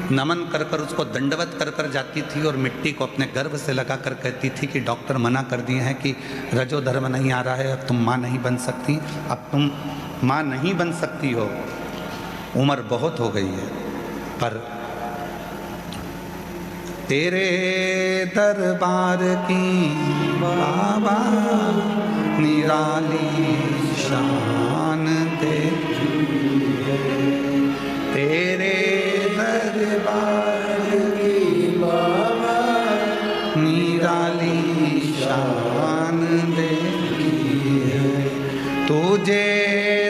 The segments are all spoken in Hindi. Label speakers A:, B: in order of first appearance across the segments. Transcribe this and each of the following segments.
A: नमन कर कर उसको दंडवत कर कर जाती थी और मिट्टी को अपने गर्भ से लगा कर कहती थी कि डॉक्टर मना कर दिए हैं कि रजो धर्म नहीं आ रहा है, अब तुम माँ नहीं बन सकती, अब तुम माँ नहीं बन सकती हो, उम्र बहुत हो गई है। पर तेरे दरबार की बाबा निराली शान देखी है, तेरे दरबार की बाबा निराली शान देखी है। तुझे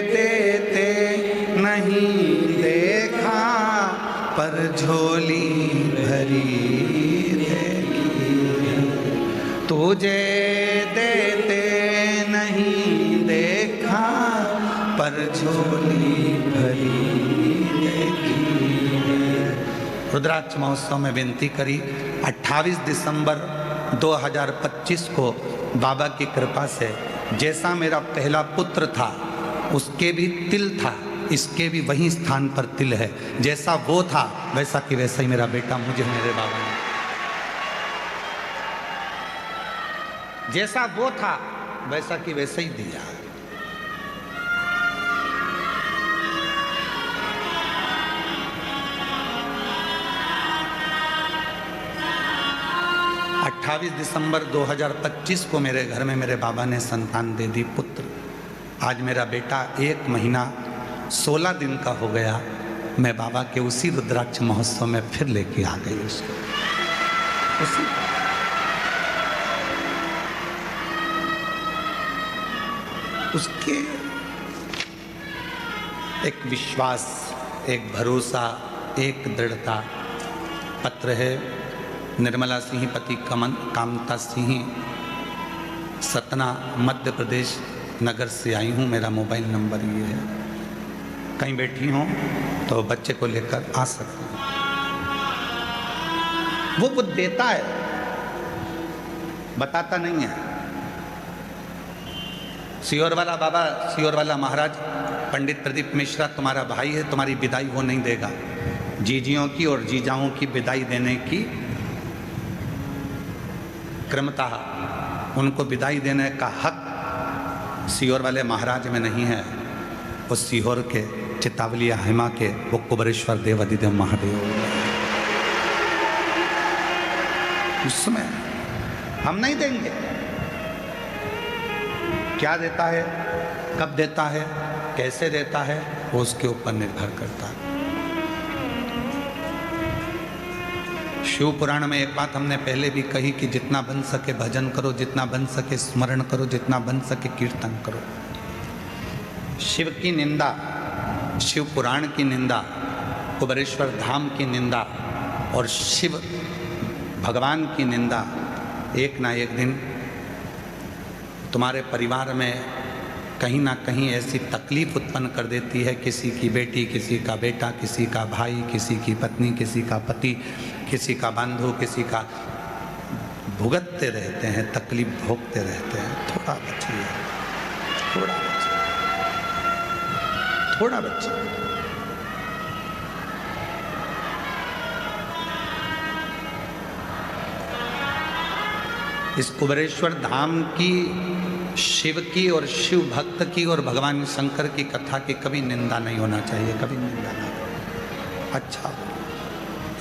A: देते नहीं देखा पर झोली भरी देखी है, तुझे देते नहीं देखा पर झोली भरी देखी है। रुद्राक्ष महोत्सव में विनती करी 28 दिसंबर 2025 को बाबा की कृपा से जैसा मेरा पहला पुत्र था उसके भी तिल था, इसके भी वही स्थान पर तिल है, जैसा वो था वैसा कि वैसा ही मेरा बेटा मुझे मेरे बाबा ने, जैसा वो था वैसा कि वैसा ही दिया। 28 दिसंबर 2025 को मेरे घर में मेरे बाबा ने संतान दे दी, पुत्र। आज मेरा बेटा 1 महीना 16 दिन का हो गया। मैं बाबा के उसी रुद्राक्ष महोत्सव में फिर लेके आ गई उसको, उसी उसके एक विश्वास, एक भरोसा, एक दृढ़ता। पत्र है निर्मला सिंह पति कामता सिंह, सतना मध्य प्रदेश नगर से आई हूँ। मेरा मोबाइल नंबर ये है, कहीं बैठी हूँ तो बच्चे को लेकर आ सकते हैं। वो देता है, बताता नहीं है। सियोर वाला बाबा, सियोर वाला महाराज पंडित प्रदीप मिश्रा तुम्हारा भाई है, तुम्हारी विदाई वो नहीं देगा। जीजियों की और जीजाओं की विदाई देने की क्रमता, उनको विदाई देने का हक सियोर वाले महाराज में नहीं है। वो सीहोर के चितावलिया हिमा के वो कुबरेश्वर देव अधिदेव महादेव, उसमें हम नहीं देंगे। क्या देता है, कब देता है, कैसे देता है, वो उसके ऊपर निर्भर करता है। शिव पुराण में एक बात हमने पहले भी कही कि जितना बन सके भजन करो, जितना बन सके स्मरण करो, जितना बन सके कीर्तन करो। शिव की निंदा, शिव पुराण की निंदा, कुबरेश्वर धाम की निंदा और शिव भगवान की निंदा एक ना एक दिन तुम्हारे परिवार में कहीं ना कहीं ऐसी तकलीफ उत्पन्न कर देती है। किसी की बेटी, किसी का बेटा, किसी का भाई, किसी की पत्नी, किसी का पति, किसी का बंधु, किसी का, भुगतते रहते हैं, तकलीफ भोगते रहते हैं। थोड़ा बचिए, थोड़ा बचिए, थोड़ा बचिए। इस कुबरेश्वर धाम की, शिव की और शिव भक्त की और भगवान शंकर की कथा की कभी निंदा नहीं होना चाहिए, कभी निंदा ना करें। अच्छा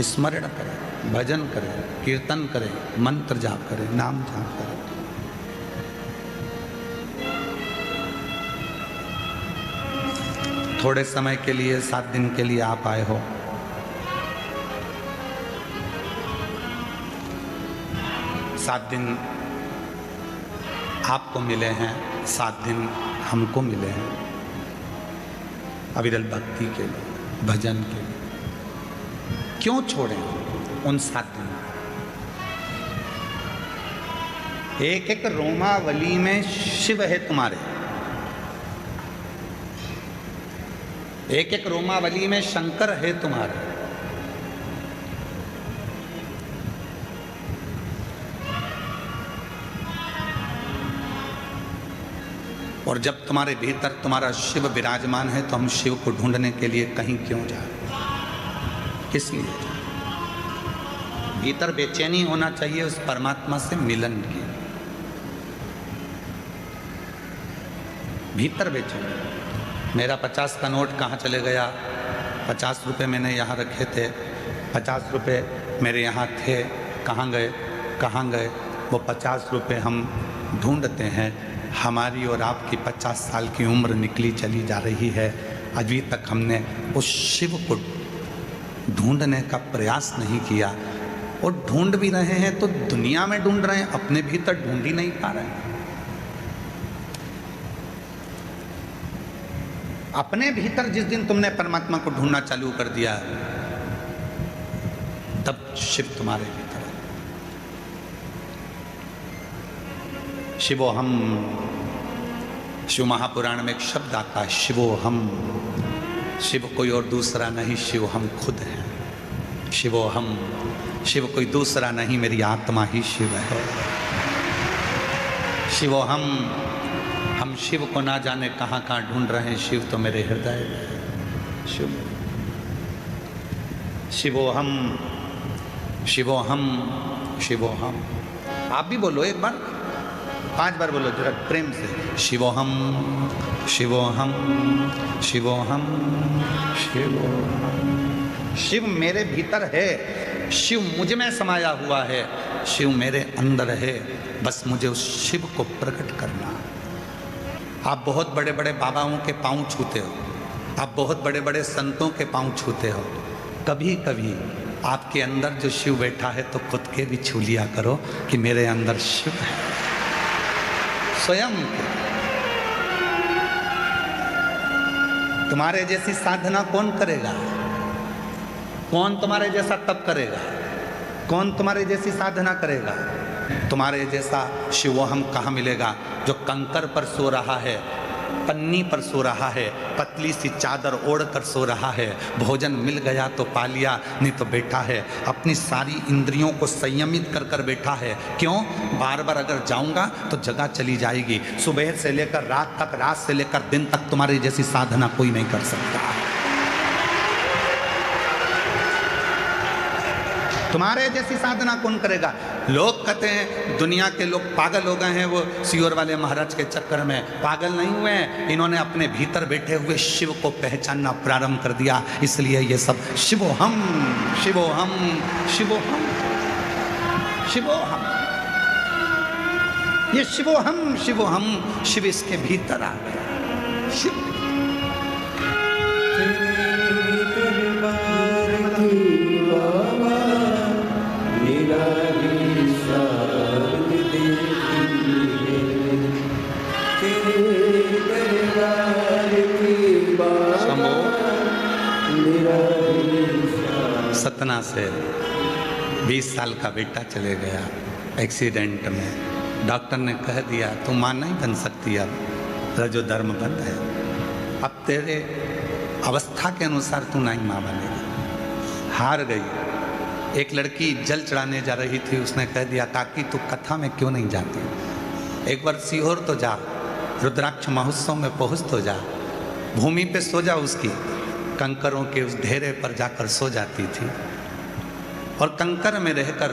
A: स्मरण करें, भजन करें, कीर्तन करें, मंत्र जाप करें, नाम जाप करें। थोड़े समय के लिए, 7 दिन के लिए आप आए हो, 7 दिन आपको मिले हैं, 7 दिन हमको मिले हैं अविरल भक्ति के लिए, भजन के लिए। क्यों छोड़ें उन 7 दिन? एक एक रोमावली में शिव है तुम्हारे, एक एक रोमावली में शंकर है तुम्हारे। और जब तुम्हारे भीतर तुम्हारा शिव विराजमान है तो हम शिव को ढूंढने के लिए कहीं क्यों जाए, किस लिए जाए? भीतर बेचैनी होना चाहिए उस परमात्मा से मिलन की, भीतर बेचैनी। मेरा 50 का नोट कहाँ चले गया, 50 रुपये मैंने यहाँ रखे थे, 50 रुपये मेरे यहाँ थे, कहाँ गए कहाँ गए। वो 50 रुपये हम ढूंढते हैं। हमारी और आपकी 50 साल की उम्र निकली चली जा रही है, अभी तक हमने उस शिव को ढूंढने का प्रयास नहीं किया। और ढूंढ भी रहे हैं तो दुनिया में ढूंढ रहे हैं, अपने भीतर ढूंढ ही नहीं पा रहे हैं। अपने भीतर जिस दिन तुमने परमात्मा को ढूंढना चालू कर दिया, तब शिव तुम्हारे भीतर है। शिवोहम, शिव महापुराण में एक शब्द आता है, शिवोहम। शिव कोई और दूसरा नहीं, शिव हम खुद हैं। शिवोहम, शिव कोई दूसरा नहीं, मेरी आत्मा ही शिव है। शिवोहम, हम शिव को ना जाने कहाँ कहाँ ढूंढ रहे हैं, शिव तो मेरे हृदय में। शिव, शिवोहम, शिवोहम, शिवोहम। आप भी बोलो एक बार, 5 बार बोलो जरा प्रेम से, शिवोहम, शिवोहम, शिवोहम, शिवोहम। शिव मेरे भीतर है, शिव मुझ में समाया हुआ है, शिव मेरे अंदर है, बस मुझे उस शिव को प्रकट करना। आप बहुत बड़े बड़े बाबाओं के पांव छूते हो, आप बहुत बड़े बड़े संतों के पांव छूते हो, कभी कभी आपके अंदर जो शिव बैठा है तो खुद के भी छू लिया करो कि मेरे अंदर शिव है। स्वयं तुम्हारे जैसी साधना कौन करेगा? कौन तुम्हारे जैसा तप करेगा? कौन तुम्हारे जैसी साधना करेगा? तुम्हारे जैसा शिवोहम कहाँ मिलेगा जो कंकर पर सो रहा है, पन्नी पर सो रहा है, पतली सी चादर ओढ़ कर सो रहा है। भोजन मिल गया तो पा लिया, नहीं तो बैठा है अपनी सारी इंद्रियों को संयमित कर कर बैठा है। क्यों? बार बार अगर जाऊंगा तो जगह चली जाएगी। सुबह से लेकर रात तक, रात से लेकर दिन तक तुम्हारी जैसी साधना कोई नहीं कर सकता। तुम्हारे जैसी साधना कौन करेगा? लोग कहते हैं दुनिया के लोग पागल हो गए हैं, वो सियोर वाले महाराज के चक्कर में। पागल नहीं हुए हैं, इन्होंने अपने भीतर बैठे हुए शिव को पहचानना प्रारंभ कर दिया, इसलिए ये सब शिवोहम, शिवोहम, शिवोहम, शिवोहम। ये शिवोहम, शिवोहम, शिव इसके भीतर आ गया। शिव सतना से 20 साल का बेटा चले गया एक्सीडेंट में। डॉक्टर ने कह दिया तू मां नहीं बन सकती, अब रजो धर्म बंद है, अब तेरे अवस्था के अनुसार तू नहीं मां बनेगी। हार गई। एक लड़की जल चढ़ाने जा रही थी, उसने कह दिया काकी तू कथा में क्यों नहीं जाती, एक बार सीहोर तो जा, रुद्राक्ष महोत्सव में पहुँच तो जा, भूमि पे सो जा, उसकी कंकरों के उस ढेरे पर जाकर सो जाती थी। और कंकर में रहकर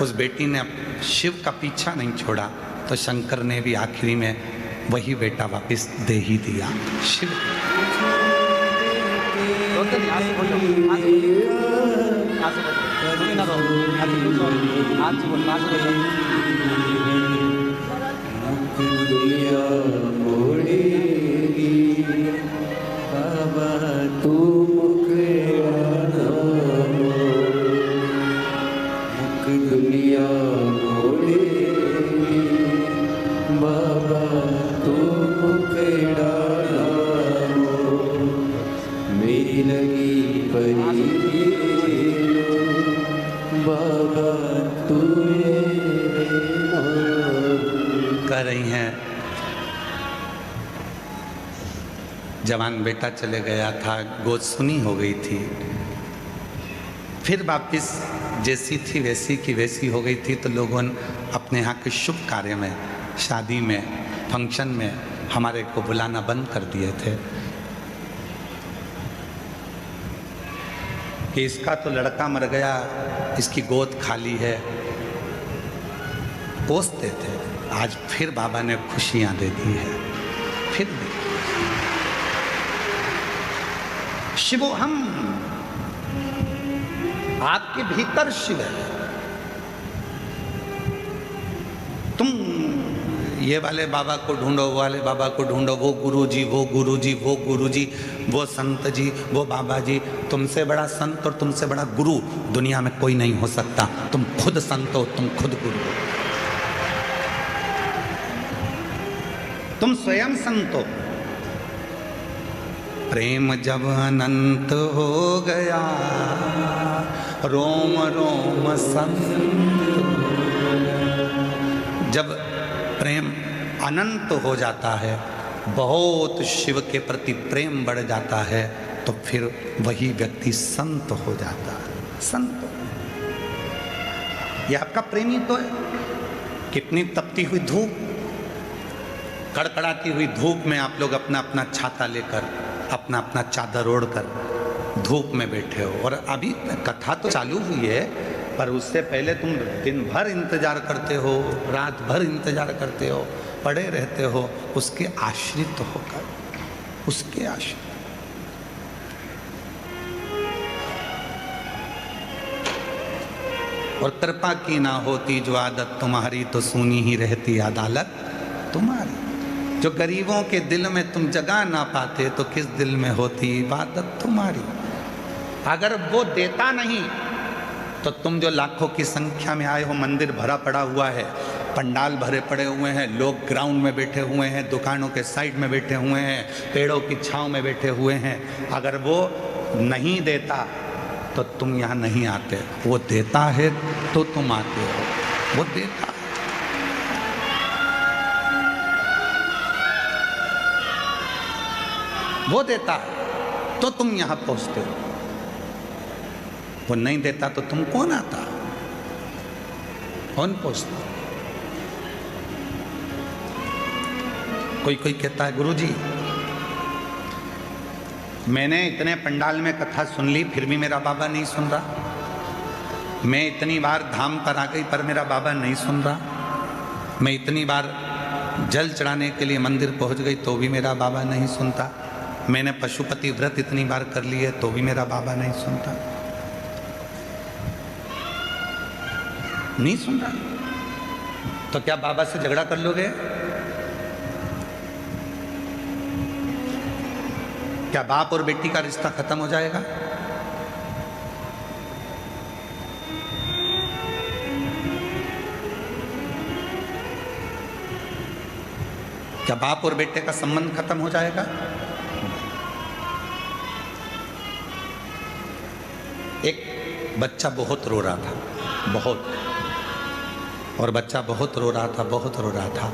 A: उस बेटी ने शिव का पीछा नहीं छोड़ा, तो शंकर ने भी आखिरी में वही बेटा वापस दे ही दिया। शिव
B: तू मुख दुनिया मोड़ेगी बाबा, तू मुख मेरी लगी परी बाबा, तू
A: कह रही हैं जवान बेटा चले गया था, गोद सुनी हो गई थी, फिर वापिस जैसी थी वैसी की वैसी हो गई थी। तो लोगों ने अपने यहाँ के शुभ कार्य में, शादी में, फंक्शन में हमारे को बुलाना बंद कर दिए थे। कि इसका तो लड़का मर गया, इसकी गोद खाली है, कोसते थे। आज फिर बाबा ने खुशियां दे दी है, फिर दे। शिवो हम, आपके भीतर शिव है। तुम ये वाले बाबा को ढूंढो, वो वाले बाबा को ढूंढो, वो गुरुजी, वो गुरुजी, वो गुरुजी, वो संत जी, वो बाबा जी। तुमसे बड़ा संत और तुमसे बड़ा गुरु दुनिया में कोई नहीं हो सकता। तुम खुद संत हो, तुम खुद गुरु हो, तुम स्वयं संत हो। प्रेम जब अनंत हो गया, रोम रोम संत। जब प्रेम अनंत हो जाता है, बहुत शिव के प्रति प्रेम बढ़ जाता है, तो फिर वही व्यक्ति संत हो जाता है। संत ये आपका प्रेमी तो है। कितनी तपती हुई धूप, कड़कड़ाती हुई धूप में आप लोग अपना अपना छाता लेकर, अपना अपना चादर ओढ़कर धूप में बैठे हो। और अभी कथा तो चालू हुई है, पर उससे पहले तुम दिन भर इंतजार करते हो, रात भर इंतजार करते हो, पड़े रहते हो उसके आश्रित होकर, उसके आश्रित। और कृपा की ना होती जो आदत तुम्हारी, तो सुनी ही रहती अदालत तुम्हारी। जो गरीबों के दिल में तुम जगा ना पाते, तो किस दिल में होती इबादत तुम्हारी। अगर वो देता नहीं तो तुम जो लाखों की संख्या में आए हो, मंदिर भरा पड़ा हुआ है, पंडाल भरे पड़े हुए हैं, लोग ग्राउंड में बैठे हुए हैं, दुकानों के साइड में बैठे हुए हैं, पेड़ों की छांव में बैठे हुए हैं, अगर वो नहीं देता तो तुम यहाँ नहीं आते। वो देता है तो तुम आते हो, वो देता है। वो देता है तो तुम यहाँ पहुँचते हो, वो नहीं देता तो तुम कौन आता, कौन पहुँचता। कोई कोई कहता है गुरुजी मैंने इतने पंडाल में कथा सुन ली, फिर भी मेरा बाबा नहीं सुन रहा। मैं इतनी बार धाम पर आ गई पर मेरा बाबा नहीं सुन रहा। मैं इतनी बार जल चढ़ाने के लिए मंदिर पहुंच गई तो भी मेरा बाबा नहीं सुनता। मैंने पशुपति व्रत इतनी बार कर ली है तो भी मेरा बाबा नहीं सुनता। नहीं सुन रहा तो क्या बाबा से झगड़ा कर लोगे? क्या बाप और बेटी का रिश्ता खत्म हो जाएगा? क्या बाप और बेटे का संबंध खत्म हो जाएगा? एक बच्चा बहुत रो रहा था, बहुत, और बच्चा बहुत रो रहा था, बहुत रो रहा था।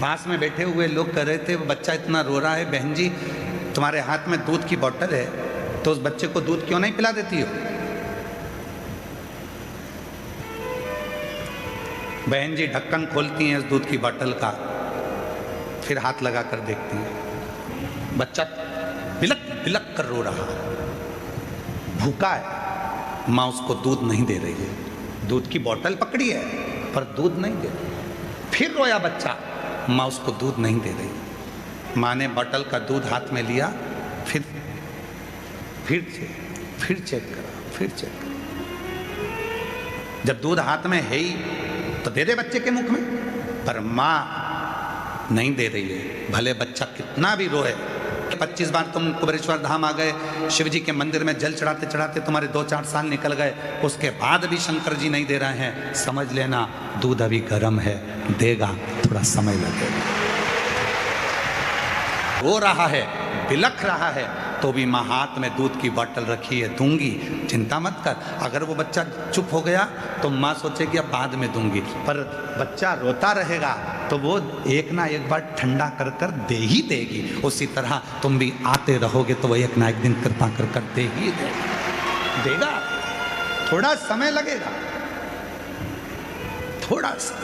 A: पास में बैठे हुए लोग कह रहे थे वो बच्चा इतना रो रहा है, बहन जी तुम्हारे हाथ में दूध की बोतल है तो उस बच्चे को दूध क्यों नहीं पिला देती हो? बहन जी ढक्कन खोलती हैं उस दूध की बोतल का, फिर हाथ लगा कर देखती हैं, बच्चा बिलक बिलक कर रो रहा, भूखा है, माँ उसको दूध नहीं दे रही है। दूध की बोतल पकड़ी है पर दूध नहीं दे रही। फिर रोया बच्चा, माँ उसको दूध नहीं दे रही। माँ ने बोतल का दूध हाथ में लिया, फिर चेक करा, फिर चेक करा। जब दूध हाथ में है ही तो दे दे बच्चे के मुख में, पर माँ नहीं दे रही है। भले बच्चा कितना भी रोए। 25 बार तुम कुबेरेश्वर धाम आ गए, शिव जी के मंदिर में जल चढ़ाते चढ़ाते तुम्हारे 2-4 साल निकल गए, उसके बाद भी शंकर जी नहीं दे रहे हैं, समझ लेना दूध अभी गर्म है, देगा, थोड़ा समय लगेगा। रो रहा है, बिलख रहा है, तो भी माँ हाथ में दूध की बोतल रखी है, दूंगी, चिंता मत कर। अगर वो बच्चा चुप हो गया तो माँ सोचेगी अब बाद में दूंगी, पर बच्चा रोता रहेगा तो वो एक ना एक बार ठंडा कर कर दे ही देगी। उसी तरह तुम भी आते रहोगे तो वो एक ना एक दिन कृपा कर कर दे ही देगा। थोड़ा समय लगेगा, थोड़ा सा।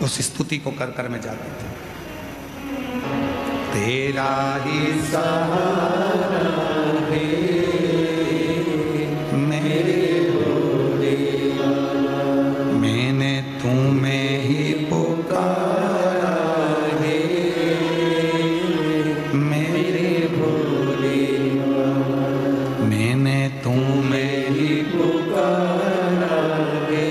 A: उस स्तुति को कर कर में जाते थे। तेरा ही सहारा है मेरे भोले बाबा। मैंने तुम्हें ही पुकारा है मेरे भोले बाबा। मैंने तुम्हें ही पुकारा है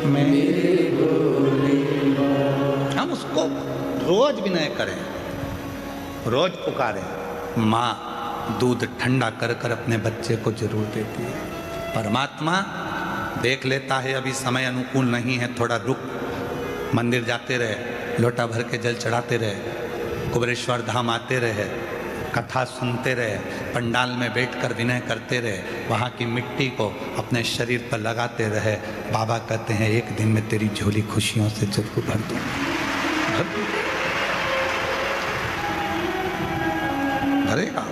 A: मेरे भोले बाबा। हम उसको रोज विनय करें, रोज पुकारें। माँ दूध ठंडा कर कर अपने बच्चे को जरूर देती है। परमात्मा देख लेता है अभी समय अनुकूल नहीं है, थोड़ा रुक, मंदिर जाते रहे, लोटा भर के जल चढ़ाते रहे, कुबेरेश्वर धाम आते रहे, कथा सुनते रहे, पंडाल में बैठकर विनय करते रहे, वहाँ की मिट्टी को अपने शरीर पर लगाते रहे। बाबा कहते हैं एक दिन में तेरी झोली खुशियों से जरूर भर दूंगा। भरेगा।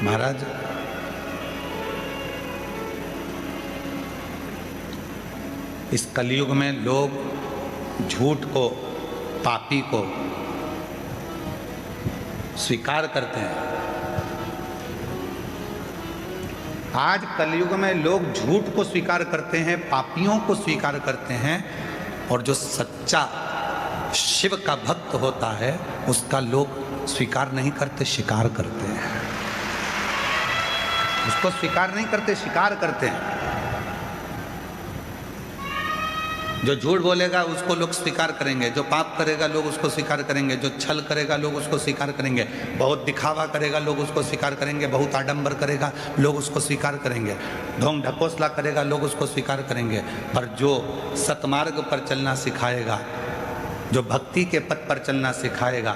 A: महाराज इस कलयुग में लोग झूठ को, पापी को स्वीकार करते हैं। आज कलयुग में लोग झूठ को स्वीकार करते हैं, पापियों को स्वीकार करते हैं, और जो सच्चा शिव का भक्त होता है उसका लोग स्वीकार नहीं करते, शिकार करते हैं। उसको स्वीकार नहीं करते, शिकार करते हैं। जो झूठ बोलेगा उसको लोग स्वीकार करेंगे, जो पाप करेगा लोग उसको स्वीकार करेंगे, जो छल करेगा लोग उसको स्वीकार करेंगे, बहुत दिखावा करेगा लोग उसको स्वीकार करेंगे, बहुत आडंबर करेगा लोग उसको स्वीकार करेंगे, ढोंग ढकोसला करेगा लोग उसको स्वीकार करेंगे। पर जो सतमार्ग पर चलना सिखाएगा, जो भक्ति के पथ पर चलना सिखाएगा,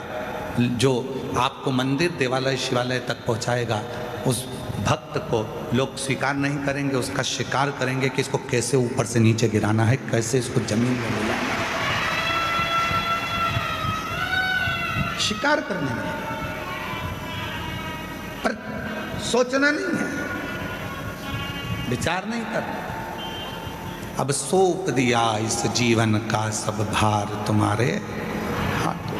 A: जो आपको मंदिर देवालय शिवालय तक पहुँचाएगा, उस भक्त को लोग स्वीकार नहीं करेंगे, उसका शिकार करेंगे कि इसको कैसे ऊपर से नीचे गिराना है, कैसे इसको जमीन में मिलाना है। शिकार करने में, पर सोचना नहीं है, विचार नहीं करना। अब सौंप दिया इस जीवन का सब भार तुम्हारे हाथों।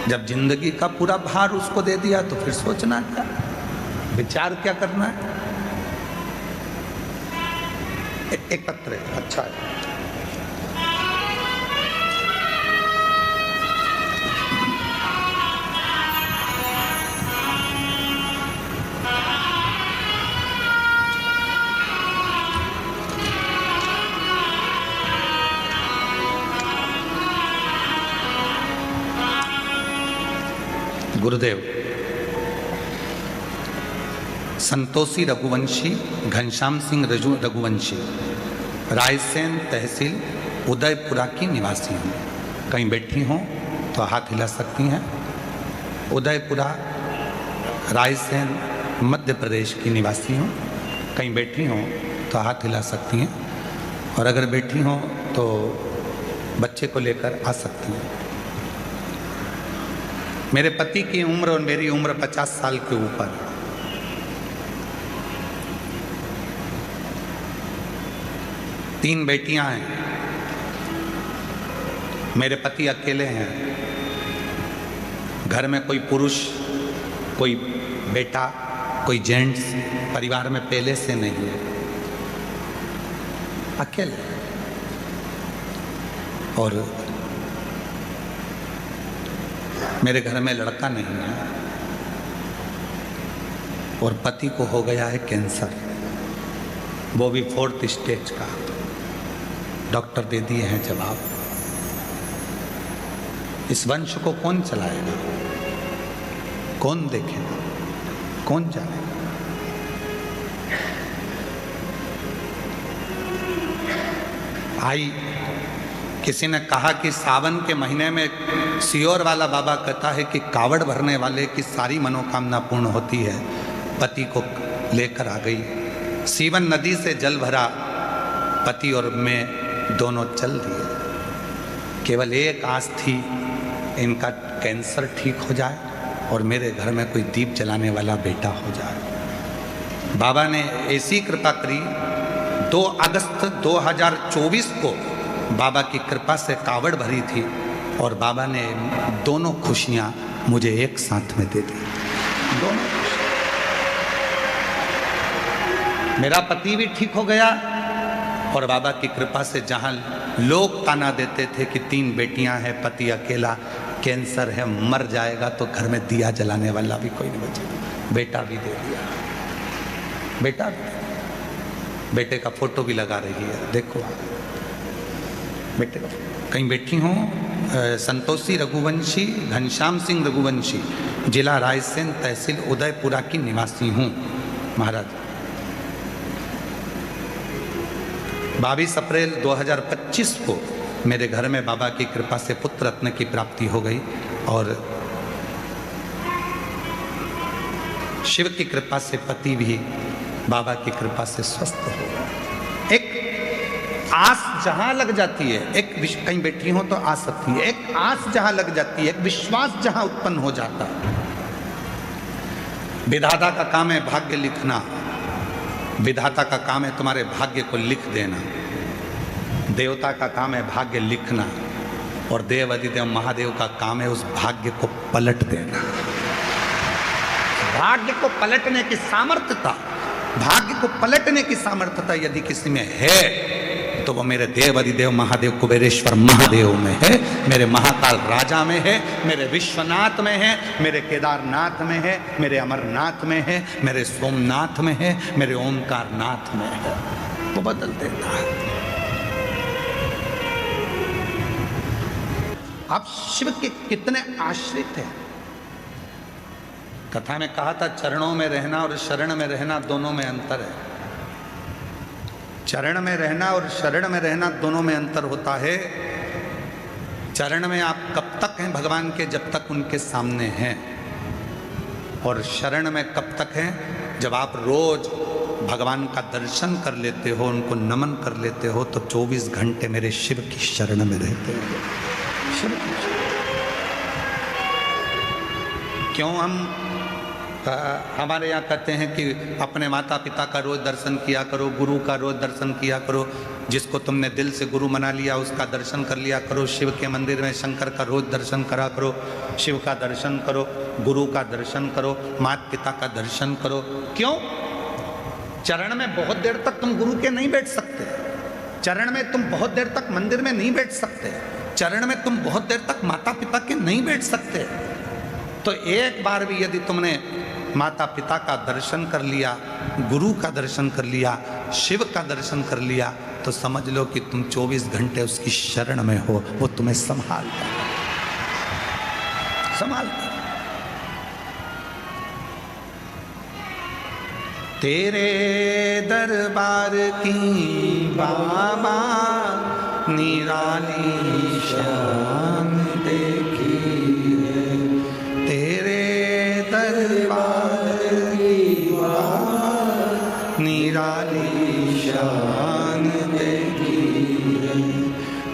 A: जब जिंदगी का पूरा भार उसको दे दिया तो फिर सोचना क्या, विचार क्या करना है। एक पत्र है, अच्छा है। गुरुदेव संतोषी रघुवंशी, घनश्याम सिंह रघुवंशी, रायसेन तहसील उदयपुरा की निवासी हूँ। कहीं बैठी हों तो हाथ हिला सकती हैं। उदयपुरा रायसेन मध्य प्रदेश की निवासी हूँ। कहीं बैठी हों तो हाथ हिला सकती हैं, और अगर बैठी हों तो बच्चे को लेकर आ सकती हैं। मेरे पति की उम्र और मेरी उम्र 50 साल के ऊपर। तीन बेटियां हैं, मेरे पति अकेले हैं। घर में कोई पुरुष, कोई बेटा, कोई जेंट्स परिवार में पहले से नहीं है, अकेले। और मेरे घर में लड़का नहीं है, और पति को हो गया है कैंसर, वो भी 4th स्टेज का। डॉक्टर दे दिए हैं जवाब। इस वंश को कौन चलाएगा, कौन देखेगा, कौन जानेगा। आई किसी ने कहा कि सावन के महीने में सियोर वाला बाबा कहता है कि कावड़ भरने वाले की सारी मनोकामना पूर्ण होती है। पति को लेकर आ गई, सीवन नदी से जल भरा, पति और मैं दोनों चल दिए। केवल एक आस थी, इनका कैंसर ठीक हो जाए और मेरे घर में कोई दीप जलाने वाला बेटा हो जाए। बाबा ने ऐसी कृपा करी 2 अगस्त 2024 को बाबा की कृपा से कावड़ भरी थी और बाबा ने दोनों खुशियां मुझे एक साथ में दे दी। दोनों मेरा पति भी ठीक हो गया और बाबा की कृपा से जहां लोग ताना देते थे कि 3 बेटियां हैं, पति अकेला, कैंसर है, मर जाएगा, तो घर में दिया जलाने वाला भी कोई नहीं बचा। बेटा भी दे दिया, बेटा भी, बेटे का फोटो भी लगा रही है, देखो बेटे का। कहीं बैठी हूँ, संतोषी रघुवंशी, घनश्याम सिंह रघुवंशी, जिला रायसेन, तहसील उदयपुरा की निवासी हूँ महाराज। 22 अप्रैल 2025 को मेरे घर में बाबा की कृपा से पुत्र रत्न की प्राप्ति हो गई और शिव की कृपा से पति भी बाबा की कृपा से स्वस्थ हो गया। एक आस जहां लग जाती है, एक कहीं बैठी हो तो आ सकती है, एक आस जहां लग जाती है, एक विश्वास जहां उत्पन्न हो जाता है। विधाता का काम है भाग्य लिखना, विधाता का काम है तुम्हारे भाग्य को लिख देना, देवता का काम है भाग्य लिखना और देव अधिदेव महादेव का काम है उस भाग्य को पलट देना। भाग्य को पलटने की सामर्थ्यता, भाग्य को पलटने की सामर्थ्यता यदि किसी में है तो वो मेरे देव अधिदेव महादेव कुबेरेश्वर महादेव में है, मेरे महाकाल राजा में है, मेरे विश्वनाथ में है, मेरे केदारनाथ में है, मेरे अमरनाथ में है, मेरे सोमनाथ में है, मेरे ओमकार नाथ में है। वो बदल देता है। आप शिव के कितने आश्रित हैं। कथा में कहा था चरणों में रहना और शरण में रहना दोनों में अंतर है। चरण में रहना और शरण में रहना दोनों में अंतर होता है। चरण में आप कब तक हैं भगवान के, जब तक उनके सामने हैं, और शरण में कब तक हैं, जब आप रोज भगवान का दर्शन कर लेते हो, उनको नमन कर लेते हो, तो 24 घंटे मेरे शिव की शरण में रहते हो। क्यों हमारे यहाँ कहते हैं कि अपने माता पिता का रोज दर्शन किया करो, गुरु का रोज दर्शन किया करो, जिसको तुमने दिल से गुरु मना लिया उसका दर्शन कर लिया करो, शिव के मंदिर में शंकर का रोज दर्शन करा करो, शिव का दर्शन करो, गुरु का दर्शन करो, माता पिता का दर्शन करो। क्यों? चरण में बहुत देर तक तुम गुरु के नहीं बैठ सकते, चरण में तुम बहुत देर तक मंदिर में नहीं बैठ सकते, चरण में तुम बहुत देर तक माता पिता के नहीं बैठ सकते। तो एक बार भी यदि तुमने माता पिता का दर्शन कर लिया, गुरु का दर्शन कर लिया, शिव का दर्शन कर लिया, तो समझ लो कि तुम 24 घंटे उसकी शरण में हो, वो तुम्हें संभालता है। तेरे दरबार की बाबा निराली शान देखी है, तेरे दरबार की बाबा निराली शान देखी है,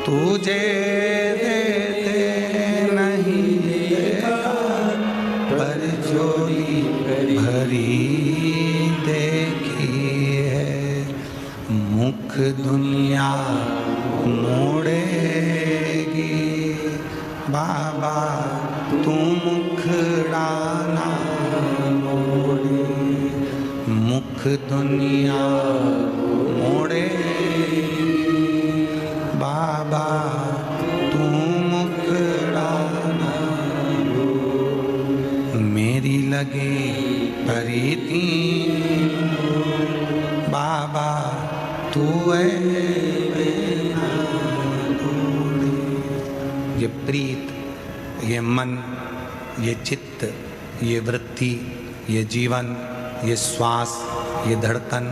A: तुझे देते नहीं देखा पर झोली भरी देखी है, मुख दुनिया मोड़ेगी बाबा तू मुखड़ाना मोड़े, मुख दुनिया मोड़ेगी बाबा तू मुखड़ाना मोड़े, मेरी लगे प्रीति बाबा तू ये प्रीत, ये मन, ये चित्त, ये वृत्ति, ये जीवन, ये श्वास, ये धड़कन,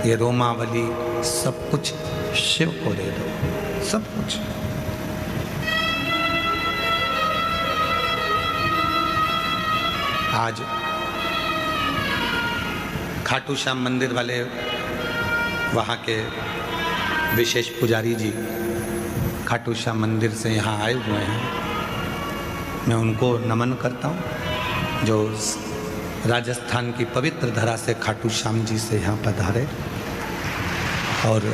A: ये रोमावली, सब कुछ शिव को दे दो, सब कुछ। आज खाटू श्याम मंदिर वाले वहाँ के विशेष पुजारी जी खाटू श्याम मंदिर से यहाँ आए हुए हैं, मैं उनको नमन करता हूँ जो राजस्थान की पवित्र धरा से खाटू श्याम जी से यहाँ पधारे। और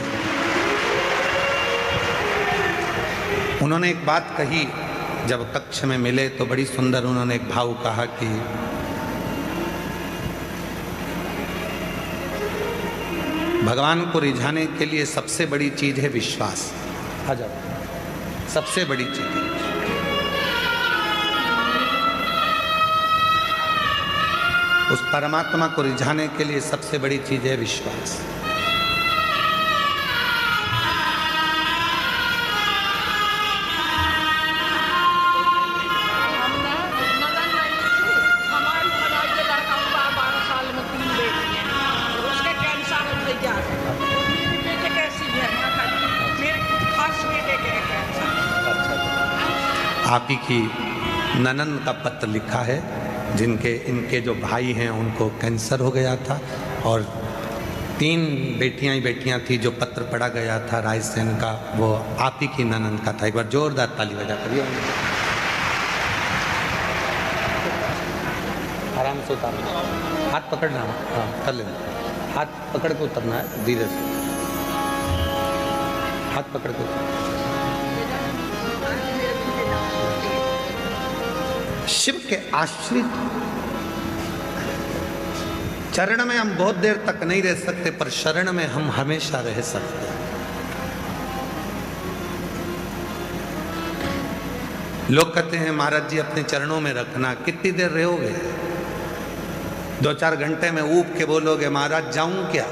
A: उन्होंने एक बात कही, जब कक्ष में मिले तो बड़ी सुंदर उन्होंने एक भाव कहा कि भगवान को रिझाने के लिए सबसे बड़ी चीज है विश्वास। आ जाओ, सबसे बड़ी चीज है। उस परमात्मा को रिझाने के लिए सबसे बड़ी चीज है विश्वास। आप ही की ननन का पत्र लिखा है, इनके जो भाई हैं उनको कैंसर हो गया था और 3 बेटियां थी। जो पत्र पढ़ा गया था रायसेन का, वो आप ही की ननन का था। एक बार जोरदार ताली बजा करिए। आराम से उतारना, हाथ पकड़ना। हाँ, कर लेना, हाथ पकड़ के उतरना है, धीरे से हाथ पकड़ के उतरना। शिव के आश्रित चरण में हम बहुत देर तक नहीं रह सकते, पर शरण में हम हमेशा रह सकते हैं। लोग कहते हैं महाराज जी अपने चरणों में रखना, कितनी देर रहोगे? 2-4 घंटे में ऊब के बोलोगे महाराज जाऊं क्या?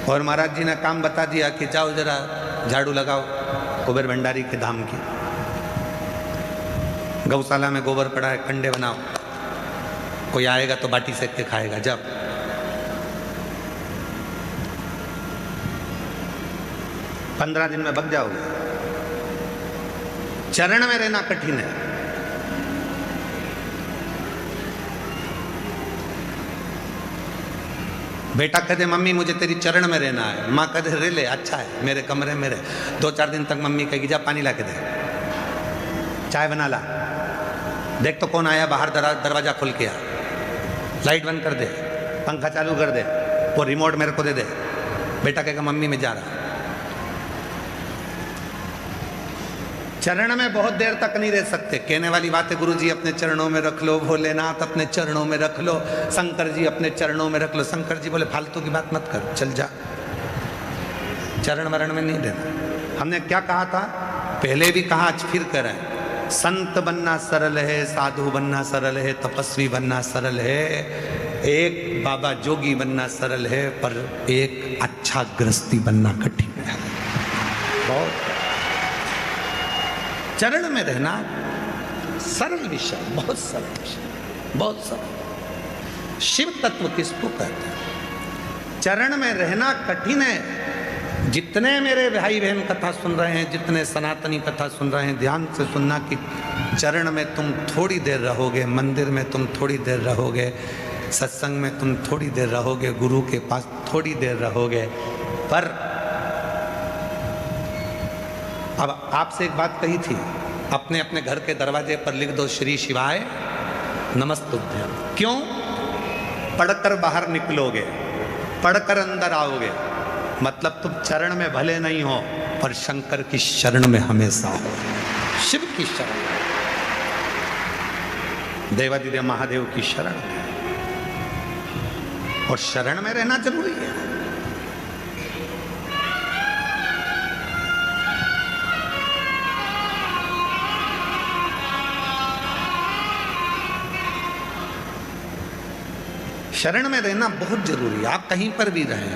A: और महाराज जी ने काम बता दिया कि जाओ जरा झाड़ू लगाओ कुबेर भंडारी के धाम की, गौशाला में गोबर पड़ा है, कंडे बनाओ, कोई आएगा तो बाटी सेक के खाएगा। जब 15 दिन में भग जाओगे। चरण में रहना कठिन है। बेटा कहते मम्मी मुझे तेरी चरण में रहना है, माँ कहते रे ले, अच्छा है मेरे कमरे में रह। 2-4 दिन तक मम्मी कहेगी जा पानी ला के दे, चाय बना ला, देख तो कौन आया बाहर, दरवाजा खोल के आ, लाइट बंद कर दे, पंखा चालू कर दे, वो रिमोट मेरे को दे दे। बेटा कहेगा मम्मी मैं जा रहा। चरण में बहुत देर तक नहीं रह सकते। कहने वाली बात है गुरु जी अपने चरणों में रख लो, भोलेनाथ अपने चरणों में रख लो, शंकर जी अपने चरणों में रख लो। शंकर जी बोले फालतू की बात मत कर, चल जा, चरण वरण में नहीं रहना। हमने क्या कहा था पहले भी कहा, आज फिर करें, संत बनना सरल है, साधु बनना सरल है, तपस्वी बनना सरल है, एक बाबा जोगी बनना सरल है, पर एक अच्छा गृहस्थी बनना कठिन है। बहुत चरण में रहना सरल विषय, बहुत सरल विषय, बहुत सरल। शिव तत्व किसको कहते हैं? चरण में रहना कठिन है। जितने मेरे भाई बहन कथा सुन रहे हैं, जितने सनातनी कथा सुन रहे हैं, ध्यान से सुनना कि चरण में तुम थोड़ी देर रहोगे, मंदिर में तुम थोड़ी देर रहोगे, सत्संग में तुम थोड़ी देर रहोगे, गुरु के पास थोड़ी देर रहोगे, पर अब आपसे एक बात कही थी, अपने अपने घर के दरवाजे पर लिख दो श्री शिवाय नमस्तुभ्यम। क्यों? पढ़कर बाहर निकलोगे, पढ़कर अंदर आओगे, मतलब तुम चरण में भले नहीं हो पर शंकर की शरण में हमेशा हो, शिव की शरण, देवादिदेव महादेव की शरण में, और शरण में रहना जरूरी है। शरण में रहना बहुत जरूरी है। आप कहीं पर भी रहें,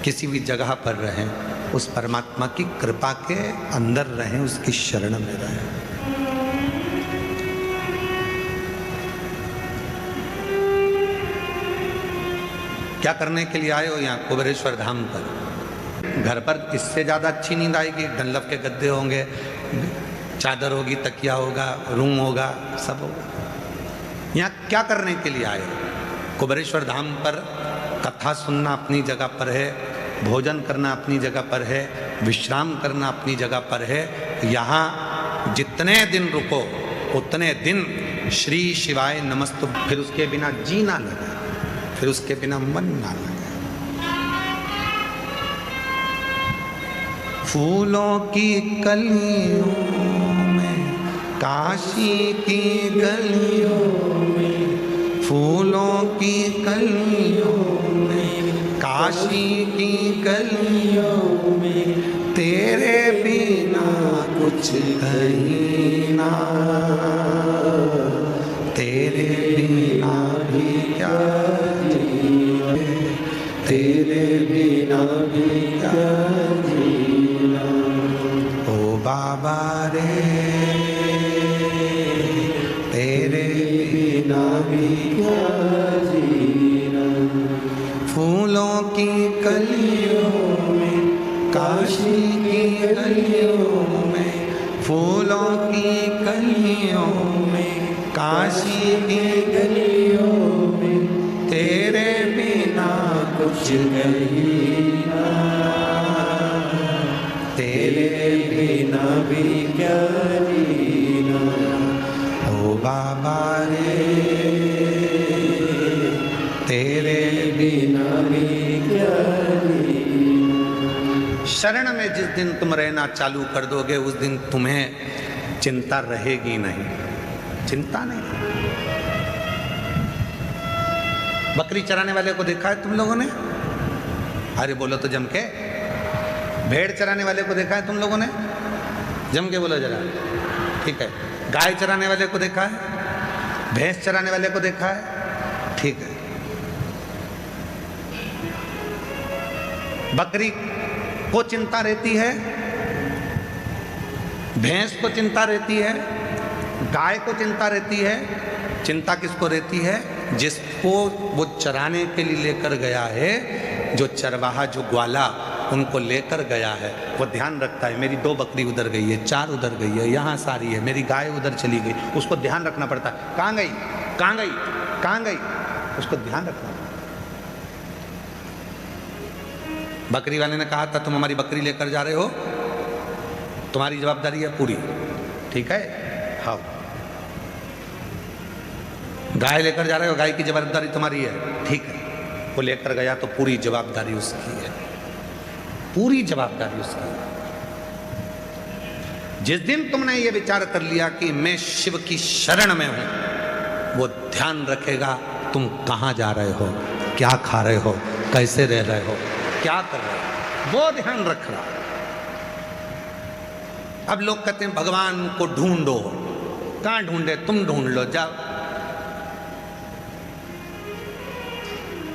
A: किसी भी जगह पर रहें, उस परमात्मा की कृपा के अंदर रहें, उसकी शरण में रहें। क्या करने के लिए आए हो यहाँ कुबेरेश्वर धाम पर? घर पर इससे ज़्यादा अच्छी नींद आएगी। डंलप के गद्दे होंगे, चादर होगी, तकिया होगा, रूम होगा, सब होगा। यहाँ क्या करने के लिए आए हो? कुबेरेश्वर धाम पर कथा सुनना अपनी जगह पर है, भोजन करना अपनी जगह पर है, विश्राम करना अपनी जगह पर है। यहाँ जितने दिन रुको उतने दिन श्री शिवाय नमस्तुभ्यम, फिर उसके बिना जी ना लगे, फिर उसके बिना मन ना लगे। फूलों की कलियों में, काशी की गलियों में, फूलों की कलियों में, काशी की गलियों में, तेरे बिना कुछ कहीं ना, तेरे बिना भी क्या जीना, तेरे बिना भी क्या जीना। ओ बाबा रे, तेरे बिना भी क्या जीना। फूलों की कलियों में, काशी की गलियों में, फूलों की कलियों में, काशी की गलियों में, तेरे बिना कुछ नहीं ना, तेरे बिना भी क्या जीना। ओ बाबा रे, तेरे बिना भी क्या जीना। शरण में जिस दिन तुम रहना चालू कर दोगे, उस दिन तुम्हें चिंता रहेगी नहीं, चिंता नहीं। बकरी चराने वाले को देखा है तुम लोगों ने? अरे बोलो तो जम के। भेड़ चराने वाले को देखा है तुम लोगों ने? जम के बोलो जरा। ठीक है। गाय चराने वाले को देखा है? भैंस चराने वाले को देखा है? ठीक है। बकरी को चिंता रहती है, भैंस को चिंता रहती है, गाय को चिंता रहती है। चिंता किसको रहती है? जिसको वो चराने के लिए लेकर गया है, जो चरवाहा, जो ग्वाला उनको लेकर गया है, वो ध्यान रखता है मेरी 2 बकरी उधर गई है, 4 उधर गई है, यहाँ सारी है, मेरी गाय उधर चली गई। उसको ध्यान रखना पड़ता है, कहाँ गई, कहाँ गई, कहाँ गई, उसको ध्यान रखना पड़ता है। बकरी वाले ने कहा था तुम हमारी बकरी लेकर जा रहे हो, तुम्हारी जवाबदारी है पूरी, ठीक है? हाँ। गाय लेकर जा रहे हो, गाय की जवाबदारी तुम्हारी है, ठीक है? वो लेकर गया तो पूरी जवाबदारी उसकी है, पूरी जवाबदारी उसकी है। जिस दिन तुमने ये विचार कर लिया कि मैं शिव की शरण में हूं, वो ध्यान रखेगा तुम कहां जा रहे हो, क्या खा रहे हो, कैसे रह रहे हो, क्या कर रहे हो, वो ध्यान रख रहा। अब लोग कहते हैं भगवान को ढूंढो, कहां ढूंढे? तुम ढूंढ लो, जाओ।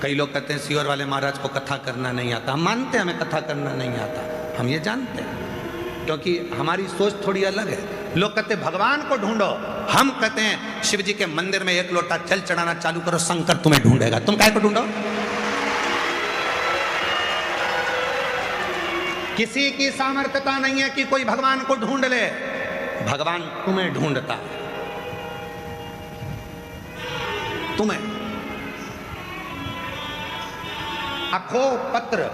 A: कई लोग कहते हैं सीहोर वाले महाराज को कथा करना नहीं आता। हम मानते हैं हमें कथा करना नहीं आता, हम ये जानते हैं, क्योंकि हमारी सोच थोड़ी अलग है। लोग कहते हैं भगवान को ढूंढो, हम कहते हैं शिव जी के मंदिर में 1 लोटा जल चढ़ाना चालू करो, शंकर तुम्हें ढूंढेगा। तुम काहे को ढूंढो? किसी की सामर्थ्यता नहीं है कि कोई भगवान को ढूंढ ले, भगवान तुम्हें ढूंढता है, तुम्हें। अखो पत्र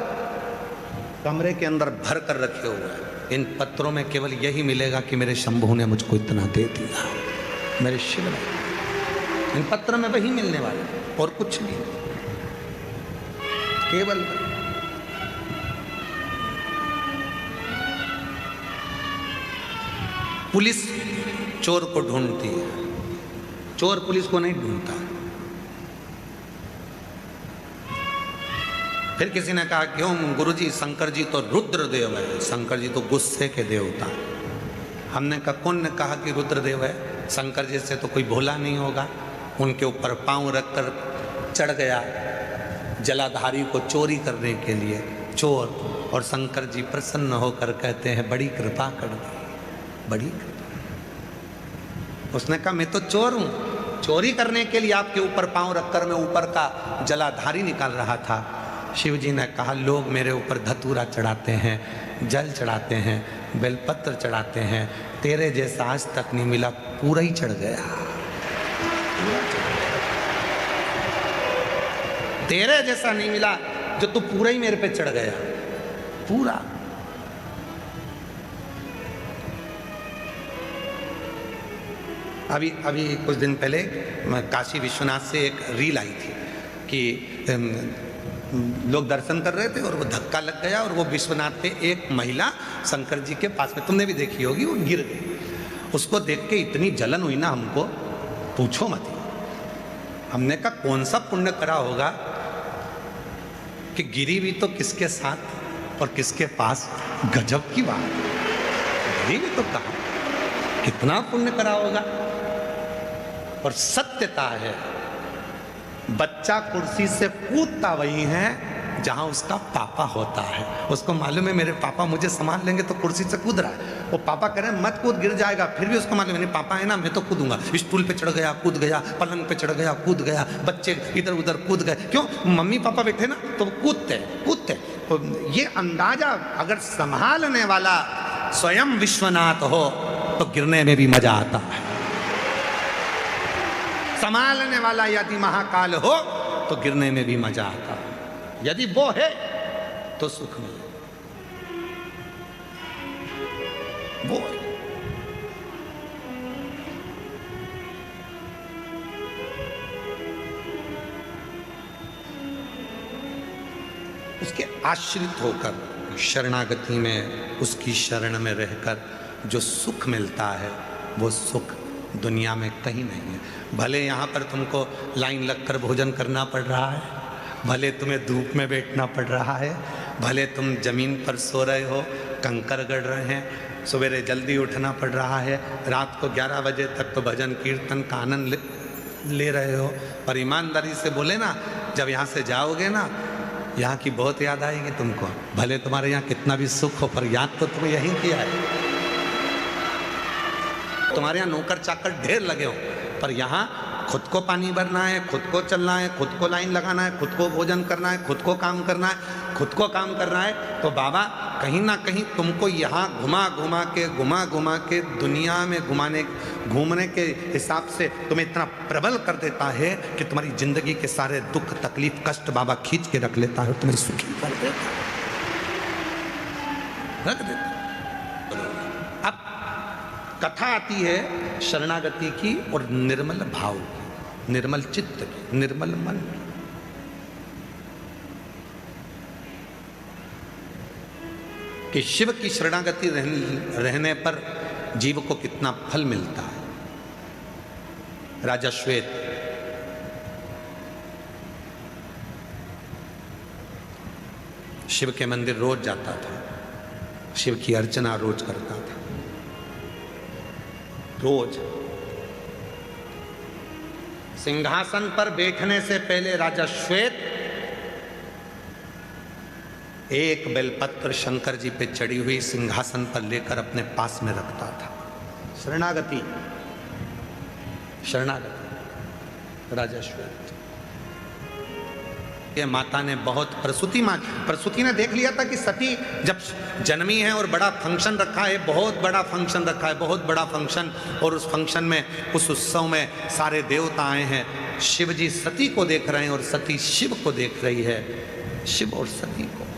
A: कमरे के अंदर भर कर रखे हुए हैं, इन पत्रों में केवल यही मिलेगा कि मेरे शंभू ने मुझको इतना दे दिया, मेरे शिव ने। इन पत्र में वही मिलने वाला और कुछ नहीं, केवल। पुलिस चोर को ढूंढती है, चोर पुलिस को नहीं ढूंढता। फिर किसी ने कहा क्यों गुरुजी, शंकर जी तो रुद्रदेव है, शंकर जी तो गुस्से के देवता। हमने कहा कौन ने कहा कि रुद्रदेव है? शंकर जी से तो कोई भोला नहीं होगा। उनके ऊपर पांव रखकर चढ़ गया जलाधारी को चोरी करने के लिए, चोर। और शंकर जी प्रसन्न होकर कहते हैं बड़ी कृपा कर दी, बड़ी कृपा। उसने कहा मैं तो चोर हूं, चोरी करने के लिए आपके ऊपर पांव रखकर मैं ऊपर का जलाधारी निकाल रहा था। शिव जी ने कहा लोग मेरे ऊपर धतूरा चढ़ाते हैं, जल चढ़ाते हैं, बेलपत्र चढ़ाते हैं, तेरे जैसा आज तक नहीं मिला, पूरा ही चढ़ गया, तेरे जैसा नहीं मिला जो तू पूरा ही मेरे पे चढ़ गया, पूरा। अभी कुछ दिन पहले काशी विश्वनाथ से एक रील आई थी कि लोग दर्शन कर रहे थे और वो धक्का लग गया और वो विश्वनाथ पे एक महिला शंकर जी के पास में, तुमने भी देखी होगी, वो गिर गई। उसको देख के इतनी जलन हुई ना हमको, पूछो मत। हमने कहा कौन सा पुण्य करा होगा कि गिरी भी तो किसके साथ और किसके पास। गजब की बात, गिरी भी तो कहा, कितना पुण्य करा होगा। और सत्यता है, बच्चा कुर्सी से कूदता वही है जहां उसका पापा होता है। उसको मालूम है मेरे पापा मुझे संभाल लेंगे, तो कुर्सी से कूद रहा है। वो पापा कह रहे हैं मत कूद, गिर जाएगा, फिर भी उसको मालूम है नहीं पापा है ना, मैं तो कूदूंगा। स्टूल पे चढ़ गया, कूद गया, पलंग पे चढ़ गया, कूद गया, बच्चे इधर उधर कूद गए। क्यों? मम्मी पापा बैठे ना तो वो कूदते कूदते। ये अंदाजा अगर संभालने वाला स्वयं विश्वनाथ हो तो गिरने में भी मजा आता है। संभालने वाला यदि महाकाल हो तो गिरने में भी मजा आता है। यदि वो है तो सुख मिले, वो है। उसके आश्रित होकर शरणागति में, उसकी शरण में रहकर जो सुख मिलता है वो सुख दुनिया में कहीं नहीं है। भले यहाँ पर तुमको लाइन लगकर भोजन करना पड़ रहा है, भले तुम्हें धूप में बैठना पड़ रहा है, भले तुम जमीन पर सो रहे हो, कंकर गड़ रहे हैं, सवेरे जल्दी उठना पड़ रहा है, रात को 11 बजे तक तो भजन कीर्तन का आनंद ले रहे हो। पर ईमानदारी से बोले ना, जब यहाँ से जाओगे ना, यहाँ की बहुत याद आएगी तुमको। भले तुम्हारे यहाँ कितना भी सुख हो, पर याद तो तुम्हें यहीं किया है। तुम्हारे यहाँ नौकर चाकर ढेर लगे हो, पर यहाँ खुद को पानी भरना है, खुद को चलना है, खुद को लाइन लगाना है, खुद को भोजन करना है, खुद को काम करना है, खुद को काम करना है। तो बाबा कहीं ना कहीं तुमको यहाँ घुमा घुमा के दुनिया में घूमने के हिसाब से तुम्हें इतना प्रबल कर देता है कि तुम्हारी जिंदगी के सारे दुख तकलीफ कष्ट बाबा खींच के रख लेता है, तुम्हें सुखी कर देता है, रख देता। अब कथा आती है शरणागति की और निर्मल भाव की, निर्मल चित्त की, निर्मल मन की। कि शिव की शरणागति रहने पर जीव को कितना फल मिलता है। राजा श्वेत शिव के मंदिर रोज जाता था, शिव की अर्चना रोज करता था, रोज। सिंहासन पर बैठने से पहले राजा श्वेत एक बेलपत्र शंकर जी पे चढ़ी हुई सिंहासन पर लेकर अपने पास में रखता था। शरणागति, शरणागति राजा श्वेत। ये माता ने बहुत, प्रसूति ने देख लिया था कि सती जब जन्मी है और बड़ा फंक्शन रखा है, बहुत बड़ा फंक्शन रखा है, बहुत बड़ा फंक्शन, और उस फंक्शन में, उस उत्सव में सारे देवता आए हैं। शिव जी सती को देख रहे हैं और सती शिव को देख रही है, शिव और सती को।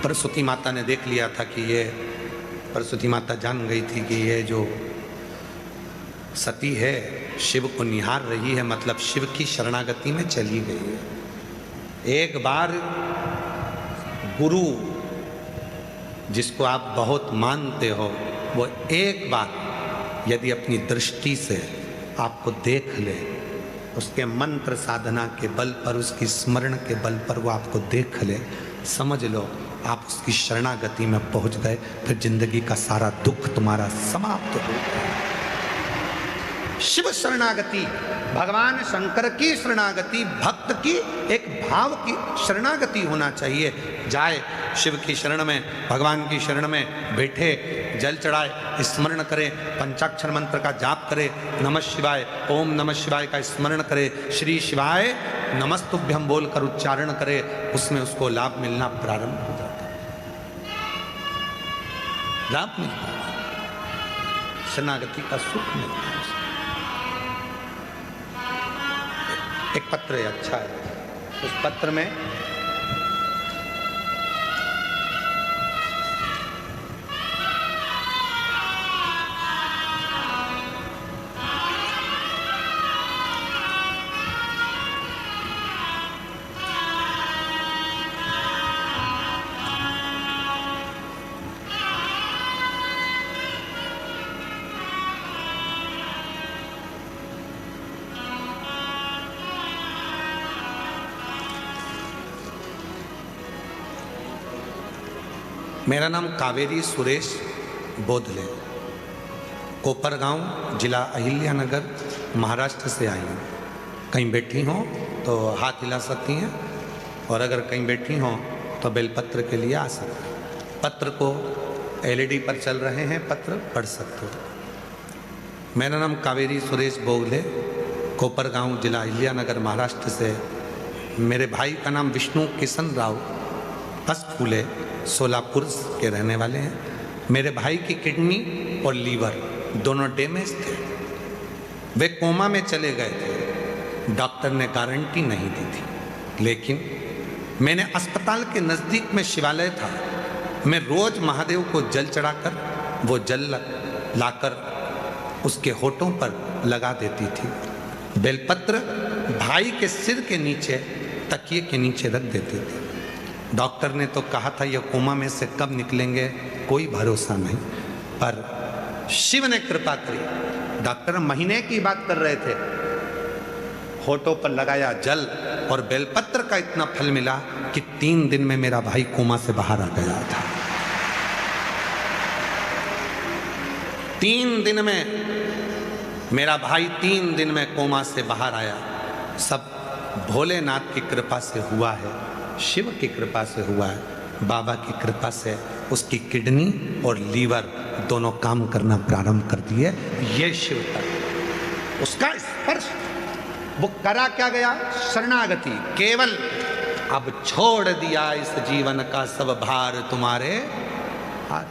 A: प्रसूति माता ने देख लिया था कि ये, प्रसूति माता जान गई थी कि ये जो सती है शिव को निहार रही है, मतलब शिव की शरणागति में चली गई है। एक बार गुरु जिसको आप बहुत मानते हो, वो एक बार यदि अपनी दृष्टि से आपको देख ले, उसके मंत्र साधना के बल पर, उसकी स्मरण के बल पर वो आपको देख ले, समझ लो आप उसकी शरणागति में पहुंच गए, फिर जिंदगी का सारा दुख तुम्हारा समाप्त हो गया। शिव शरणागति, भगवान शंकर की शरणागति, भक्त की एक भाव की शरणागति होना चाहिए। जाए शिव की शरण में, भगवान की शरण में बैठे, जल चढ़ाए, स्मरण करे, पंचाक्षर मंत्र का जाप करे, नमः शिवाय, ओम नमः शिवाय का स्मरण करे, श्री शिवाय नमस्तुभ्यम बोलकर उच्चारण करे, उसमें उसको लाभ मिलना प्रारंभ हो जाता है, लाभ मिलता है, शरणागति का सुख मिलता है। एक पत्र है, अच्छा है, उस पत्र में मेरा नाम कावेरी सुरेश बोधले, कोपरगांव, जिला अहिल्यानगर, महाराष्ट्र से आई हूँ। कहीं बैठी हों तो हाथ हिला सकती हैं, और अगर कहीं बैठी हों तो बेलपत्र के लिए आ सकते हैं। पत्र को LED पर चल रहे हैं, पत्र पढ़ सकते हो। मेरा नाम कावेरी सुरेश बोधले, कोपरगांव, जिला अहिल्यानगर, महाराष्ट्र से। मेरे भाई का नाम विष्णु किशन राव असफूले, सोलापुर के रहने वाले हैं। मेरे भाई की किडनी और लीवर दोनों डैमेज थे, वे कोमा में चले गए थे। डॉक्टर ने गारंटी नहीं दी थी, लेकिन मैंने अस्पताल के नज़दीक में शिवालय था, मैं रोज महादेव को जल चढ़ाकर वो जल लाकर उसके होठों पर लगा देती थी। बेलपत्र भाई के सिर के नीचे, तकिए के नीचे रख देती थी। डॉक्टर ने तो कहा था ये कोमा में से कब निकलेंगे कोई भरोसा नहीं, पर शिव ने कृपा करी। डॉक्टर महीने की बात कर रहे थे, होठों पर लगाया जल और बेलपत्र का इतना फल मिला कि 3 दिन में मेरा भाई कोमा से बाहर आ गया था। 3 दिन में मेरा भाई 3 दिन में कोमा से बाहर आया। सब भोलेनाथ की कृपा से हुआ है, शिव की कृपा से हुआ है। बाबा की कृपा से उसकी किडनी और लीवर दोनों काम करना प्रारंभ कर दिए। ये शिव का उसका स्पर्श, वो करा क्या गया? शरणागति। केवल अब छोड़ दिया इस जीवन का सब भार तुम्हारे हाथ,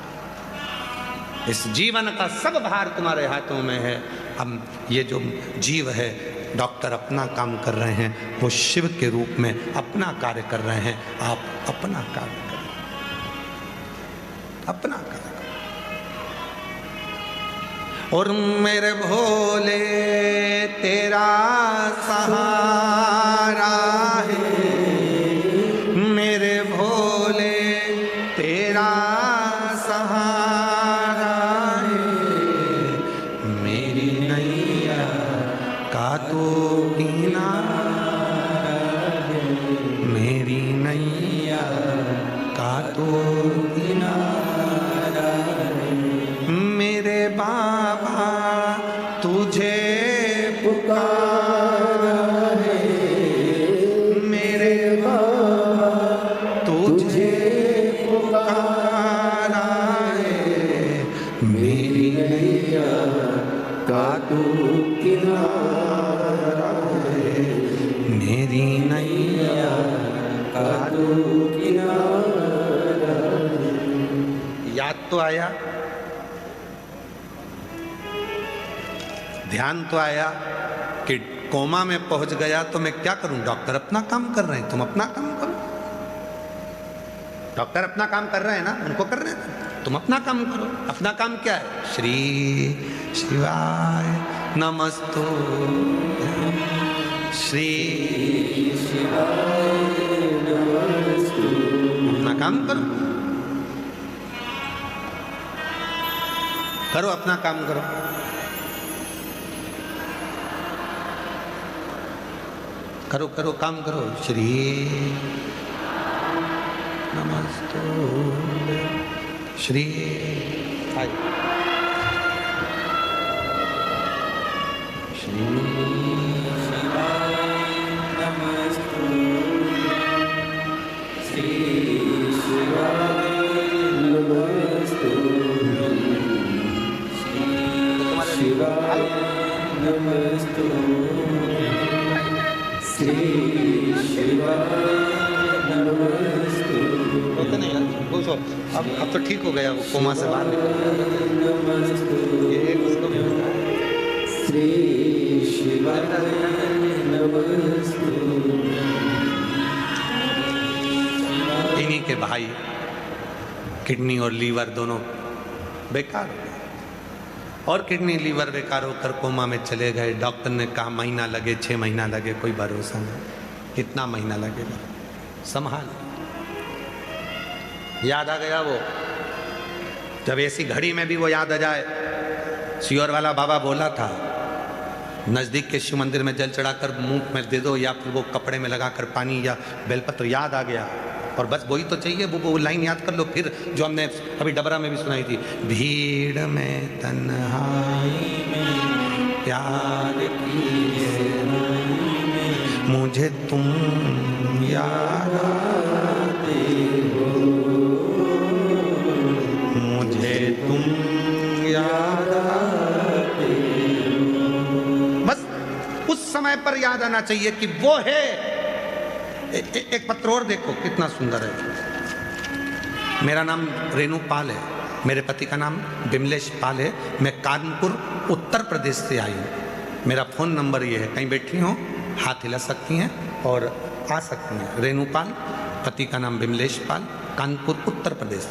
A: इस जीवन का सब भार तुम्हारे हाथों में है। अब ये जो जीव है, डॉक्टर अपना काम कर रहे हैं, वो शिव के रूप में अपना कार्य कर रहे हैं। आप अपना कार्य करें, अपना कार्य करें। और मेरे भोले तेरा सहारा है, मेरे भोले तेरा सहारा है, मेरी नैया का तो किनारा है, मेरी नैया का तो किनारा है। मेरे बाबा तुझे पुकारा है, मेरे बाबा तुझे पुकारा है, मेरी नैया का तो किनारा है, मेरी नैया का तो किनारा है। याद तो आया, ध्यान तो आया कि कोमा में पहुंच गया तो मैं क्या करूं? डॉक्टर अपना काम कर रहे हैं, तुम अपना काम करो। डॉक्टर अपना काम कर रहे हैं ना, उनको कर रहे हैं, तुम अपना काम करो। अपना काम क्या है? श्री शिवाय नमस्तु, श्री शिवाय नमस्तु। अपना काम करो, करो अपना काम करो। करो करो काम करो। श्री नमस्तु, श्री श्री शिवाय नमस्तु, श्री शिवाय नमस्तु, श्री शिवाय नमस्तु, श्री शिवाय नमस्तु। अब तो ठीक हो गया, वो कोमा से बाहर
B: श्री शिवाय नमस्तु।
A: इन्हीं के भाई किडनी और लीवर दोनों बेकार हो गए, और किडनी लीवर बेकार होकर कोमा में चले गए। डॉक्टर ने कहा महीना लगे, 6 महीना लगे, कोई भरोसा नहीं। कितना महीना लगेगा? संभाल। याद आ गया वो, जब ऐसी घड़ी में भी वो याद आ जाए। सियोर वाला बाबा बोला था, नज़दीक के शिव मंदिर में जल चढ़ाकर मुंह में दे दो, या फिर वो कपड़े में लगाकर पानी या बेलपत्र। याद आ गया, और बस वही तो चाहिए, वो लाइन याद कर लो फिर, जो हमने अभी डबरा में भी सुनाई थी, भीड़ में तन्हाई में प्यार की मुझे तुम याद आते हो, मुझे तुम याद आते हो। बस उस समय पर याद आना चाहिए कि वो है। एक पत्र और देखो कितना सुंदर है। मेरा नाम रेणु पाल है, मेरे पति का नाम बिमलेश पाल है, मैं कानपुर उत्तर प्रदेश से आई हूँ। मेरा फ़ोन नंबर ये है, कहीं बैठी हो हाथ हिला सकती हैं और आ सकती हैं। रेणु पाल, पति का नाम बिमलेश पाल, कानपुर उत्तर प्रदेश।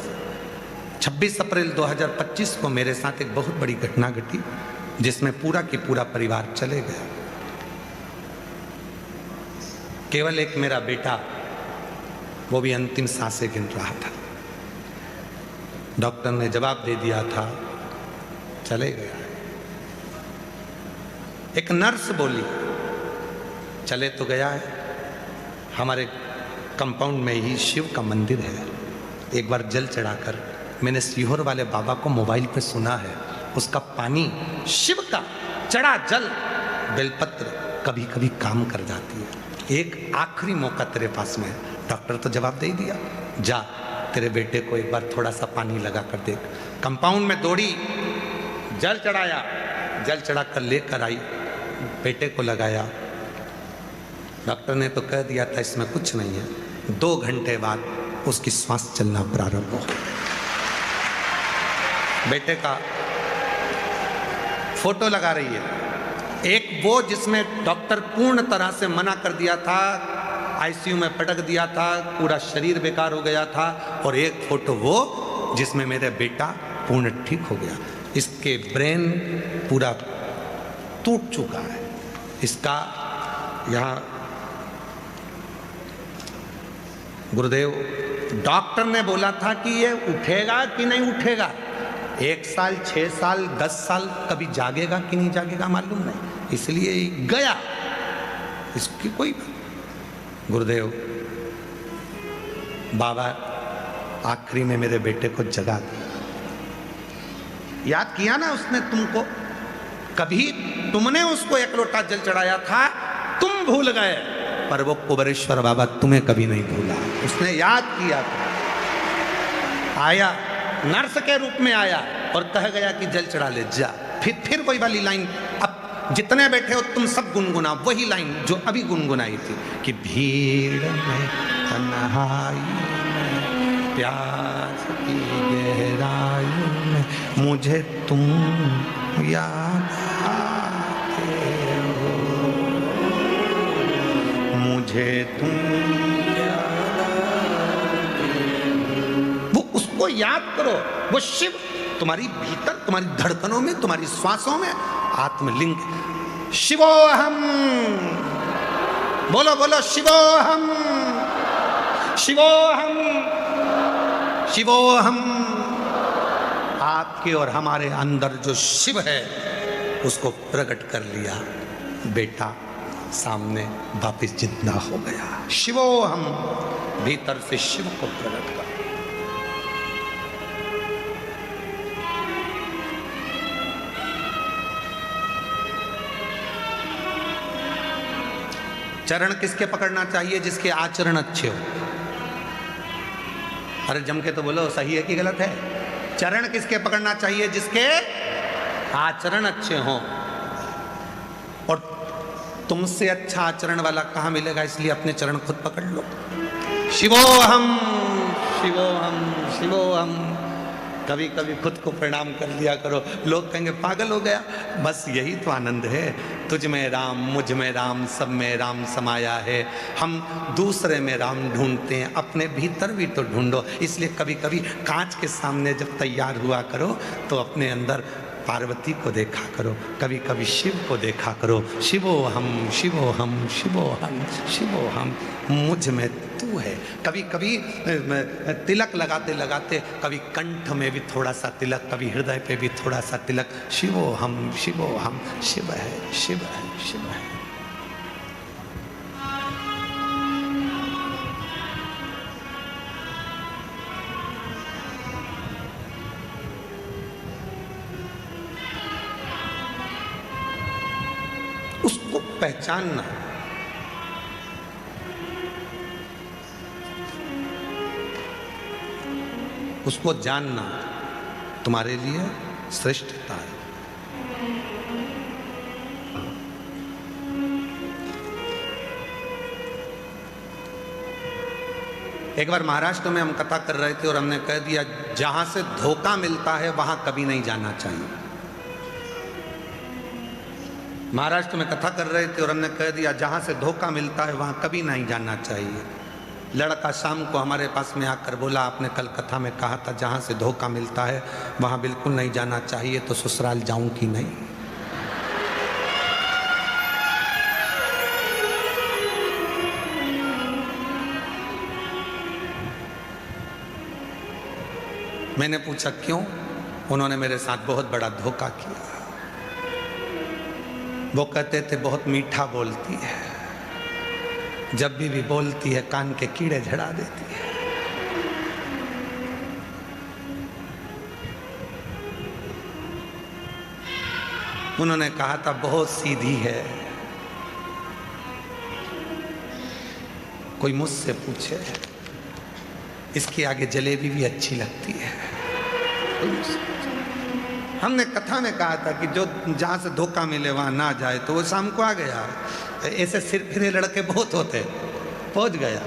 A: 26 अप्रैल 2025 को मेरे साथ एक बहुत बड़ी घटना घटी जिसमें पूरा की पूरा परिवार चले गया। केवल एक मेरा बेटा, वो भी अंतिम सांसें गिन रहा था। डॉक्टर ने जवाब दे दिया था, चले गया। एक नर्स बोली, चले तो गया है। हमारे कंपाउंड में ही शिव का मंदिर है। एक बार जल चढ़ाकर मैंने सीहोर वाले बाबा को मोबाइल पे सुना है, उसका पानी शिव का चढ़ा जल बेलपत्र कभी कभी काम कर जाती है। एक आखिरी मौका तेरे पास में है। डॉक्टर तो जवाब दे ही दिया, जा तेरे बेटे को एक बार थोड़ा सा पानी लगा कर देख। कंपाउंड में दौड़ी, जल चढ़ाया, जल चढ़ाकर लेकर आई, बेटे को लगाया। डॉक्टर ने तो कह दिया था इसमें कुछ नहीं है। 2 घंटे बाद उसकी श्वास चलना प्रारंभ हो। बेटे का फोटो लगा रही है, एक वो जिसमें डॉक्टर पूर्ण तरह से मना कर दिया था, आईसीयू में पटक दिया था, पूरा शरीर बेकार हो गया था, और एक फोटो वो जिसमें मेरा बेटा पूर्ण ठीक हो गया। इसके ब्रेन पूरा टूट चुका है। इसका यहाँ गुरुदेव डॉक्टर ने बोला था कि ये उठेगा कि नहीं उठेगा, 1 साल 6 साल 10 साल कभी जागेगा कि नहीं जागेगा मालूम नहीं, इसलिए गया। इसकी कोई गुरुदेव बाबा आखिरी में मेरे बेटे को जगा दिया। याद किया ना उसने तुमको, कभी तुमने उसको 1 लोटा जल चढ़ाया था, तुम भूल गए, पर वो कुबेरेश्वर बाबा तुम्हें कभी नहीं भूला। उसने याद किया था। आया, नर्स के रूप में आया और कह गया कि जल चढ़ा ले जा। फिर वही वाली लाइन, अब जितने बैठे हो तुम सब गुनगुना वही लाइन जो अभी गुनगुनाई थी कि भीड़ में तन्हाई में प्यास की गहराई में मुझे तुम याद आते हो, मुझे तुम याद आते हो। वो उसको याद करो, वो शिव तुम्हारी भीतर, तुम्हारी धड़कनों में, तुम्हारी श्वासों में आत्मलिंग। शिवोहम, बोलो बोलो शिवोहम, शिवोहम, शिवोहम। आपके और हमारे अंदर जो शिव है उसको प्रकट कर लिया, बेटा सामने वापिस जिंदा हो गया। शिवोहम, भीतर से शिव को प्रकट कर। चरण किसके पकड़ना चाहिए? जिसके आचरण अच्छे हो। अरे जम के तो बोलो, सही है कि गलत है? चरण किसके पकड़ना चाहिए? जिसके आचरण अच्छे हों। और तुमसे अच्छा आचरण वाला कहाँ मिलेगा, इसलिए अपने चरण खुद पकड़ लो। शिवोहम, शिवोहम, शिवोहम। कभी कभी खुद को प्रणाम कर लिया करो। लोग कहेंगे पागल हो गया, बस यही तो आनंद है। तुझ में राम, मुझ में राम, सब में राम समाया है। हम दूसरे में राम ढूंढते हैं, अपने भीतर भी तो ढूंढो। इसलिए कभी कभी कांच के सामने जब तैयार हुआ करो तो अपने अंदर पार्वती को देखा करो, कभी कभी शिव को देखा करो। शिवोहम, शिवोहम, शिवोहम, शिवोहम। मुझ में तू है। कभी कभी तिलक लगाते लगाते कभी कंठ में भी थोड़ा सा तिलक, कभी हृदय पे भी थोड़ा सा तिलक। शिवोहम, शिवोहम। शिव है, शिव है, शिव है। पहचानना, उसको जानना तुम्हारे लिए श्रेष्ठता है। एक बार महाराष्ट्र में हम कथा कर रहे थे और हमने कह दिया जहां से धोखा मिलता है वहां कभी नहीं जाना चाहिए। महाराष्ट्र में कथा कर रहे थे और हमने कह दिया जहां से धोखा मिलता है वहां कभी नहीं जाना चाहिए। लड़का शाम को हमारे पास में आकर बोला आपने कल कथा में कहा था जहां से धोखा मिलता है वहां बिल्कुल नहीं जाना चाहिए, तो ससुराल जाऊं कि नहीं। मैंने पूछा क्यों? उन्होंने मेरे साथ बहुत बड़ा धोखा किया। वो कहते थे बहुत मीठा बोलती है, जब भी बोलती है कान के कीड़े झड़ा देती है। उन्होंने कहा था बहुत सीधी है। कोई मुझसे पूछे इसके आगे जलेबी भी अच्छी लगती है। हमने कथा में कहा था कि जो जहाँ से धोखा मिले वहाँ ना जाए, तो वो शाम को आ गया। ऐसे सिर फिरे लड़के बहुत होते, पहुँच गया।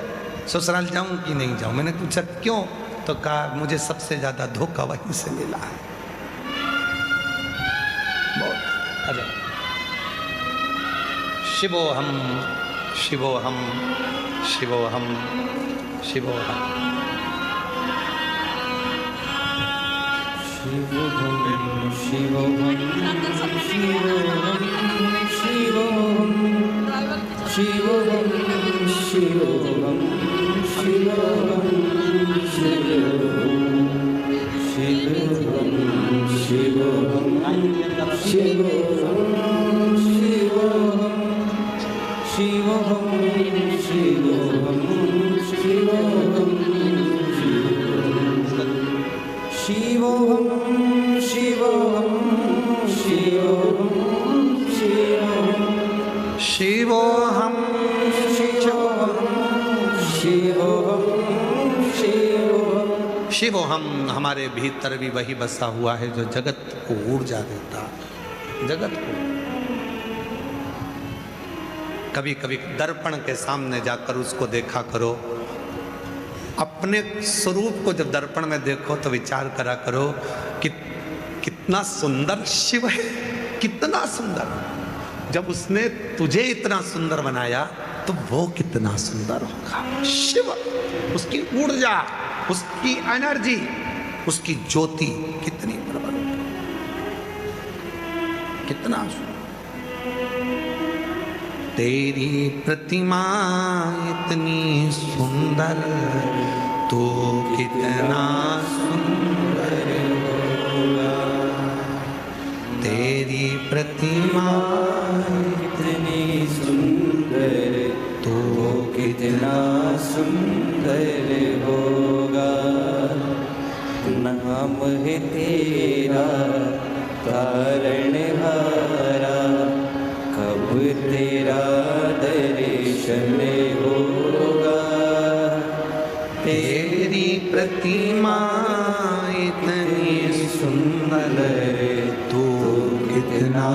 A: ससुराल जाऊँ कि नहीं जाऊँ? मैंने पूछा क्यों? तो कहा मुझे सबसे ज़्यादा धोखा वहीं से मिला है। बहुत अरे शिवोहम शिवोहम शिवोहम शिवोहम
B: शिवोहम शिवोहम शिवोहम शिवोहम शिवोहम शिवोहम शिवोहम शिवोहम शिवोहम शिवोहम शिवोहम शिवोहम
A: शिवोहम शिवोहम हमारे भीतर भी वही बसा हुआ है जो जगत को ऊर्जा देता। जगत को कभी कभी दर्पण के सामने जाकर उसको देखा करो। अपने स्वरूप को जब दर्पण में देखो तो विचार करा करो कि कितना सुंदर शिव है, कितना सुंदर। जब उसने तुझे इतना सुंदर बनाया तो वो कितना सुंदर होगा। शिव, उसकी ऊर्जा, उसकी एनर्जी, उसकी ज्योति कितनी प्रबल, कितना सुंदर। तेरी प्रतिमा इतनी सुंदर, तो कितना सुंदर होगा। तेरी प्रतिमा
B: इतनी सुंदर, तो कितना सुंदर होगा। नाम है तेरा तारणहारा, कब तेरा दर्शन होगा।
A: तेरी प्रतिमा इतनी सुंदर, तो कितना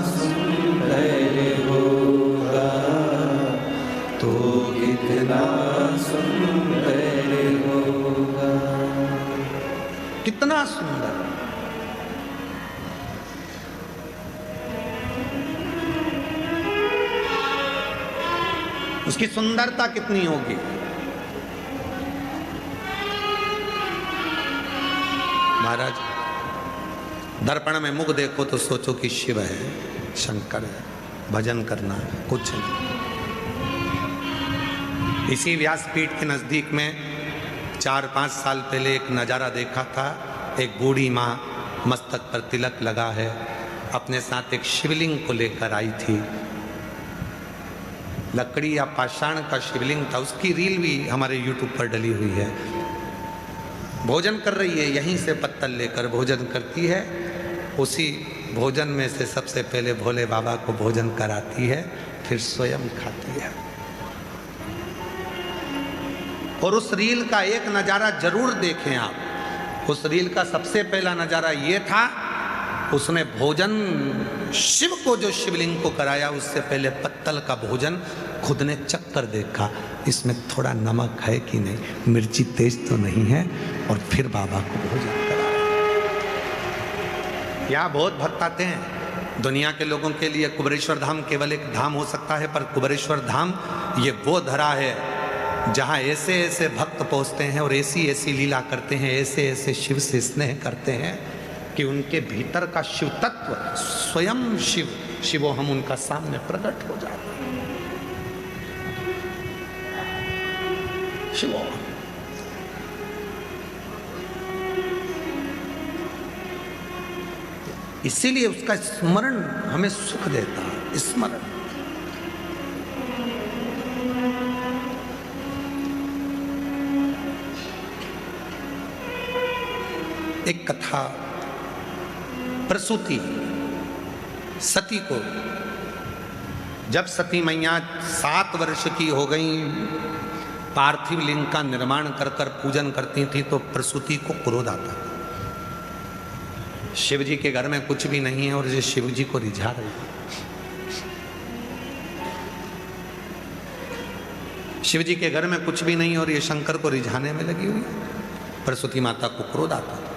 B: सुंदर होगा, तो कितना सुंदर होगा।
A: कितना सुंदर। उसकी सुंदरता कितनी होगी। महाराज, दर्पण में मुख देखो तो सोचो कि शिव है, शंकर है, भजन करना है, कुछ नहीं। इसी व्यासपीठ के नज़दीक में 4-5 साल पहले एक नज़ारा देखा था। एक बूढ़ी माँ मस्तक पर तिलक लगा है, अपने साथ एक शिवलिंग को लेकर आई थी। लकड़ी या पाषाण का शिवलिंग था। उसकी रील भी हमारे YouTube पर डली हुई है। भोजन कर रही है, यहीं से पत्तल लेकर भोजन करती है। उसी भोजन में से सबसे पहले भोले बाबा को भोजन कराती है, फिर स्वयं खाती है। और उस रील का एक नजारा जरूर देखें आप। उस रील का सबसे पहला नजारा ये था, उसने भोजन शिव को, जो शिवलिंग को कराया, उससे पहले पत्तल का भोजन खुद ने चख कर देखा, इसमें थोड़ा नमक है कि नहीं, मिर्ची तेज तो नहीं है, और फिर बाबा को भोजन कराया। यहाँ बहुत भक्त आते हैं। दुनिया के लोगों के लिए कुबेरेश्वर धाम केवल एक धाम हो सकता है, पर कुबेरेश्वर धाम ये वो धरा है जहाँ ऐसे ऐसे भक्त पहुँचते हैं और ऐसी ऐसी लीला करते हैं, ऐसे ऐसे शिव से स्नेह करते हैं कि उनके भीतर का शिव तत्व, स्वयं शिव, शिवो हम उनका सामने प्रकट हो जाते हैं। शिवो इसीलिए उसका स्मरण हमें सुख देता है। स्मरण एक कथा, प्रसूति, सती को जब सती मैया 7 वर्ष की हो गई, पार्थिव लिंग का निर्माण कर कर पूजन करती थी, तो प्रसूति को क्रोध आता था। शिव जी के घर में कुछ भी नहीं है और ये शिव जी को रिझा रही है। शिव जी के घर में कुछ भी नहीं और ये शंकर को रिझाने में लगी हुई। प्रसूति माता को क्रोध आता था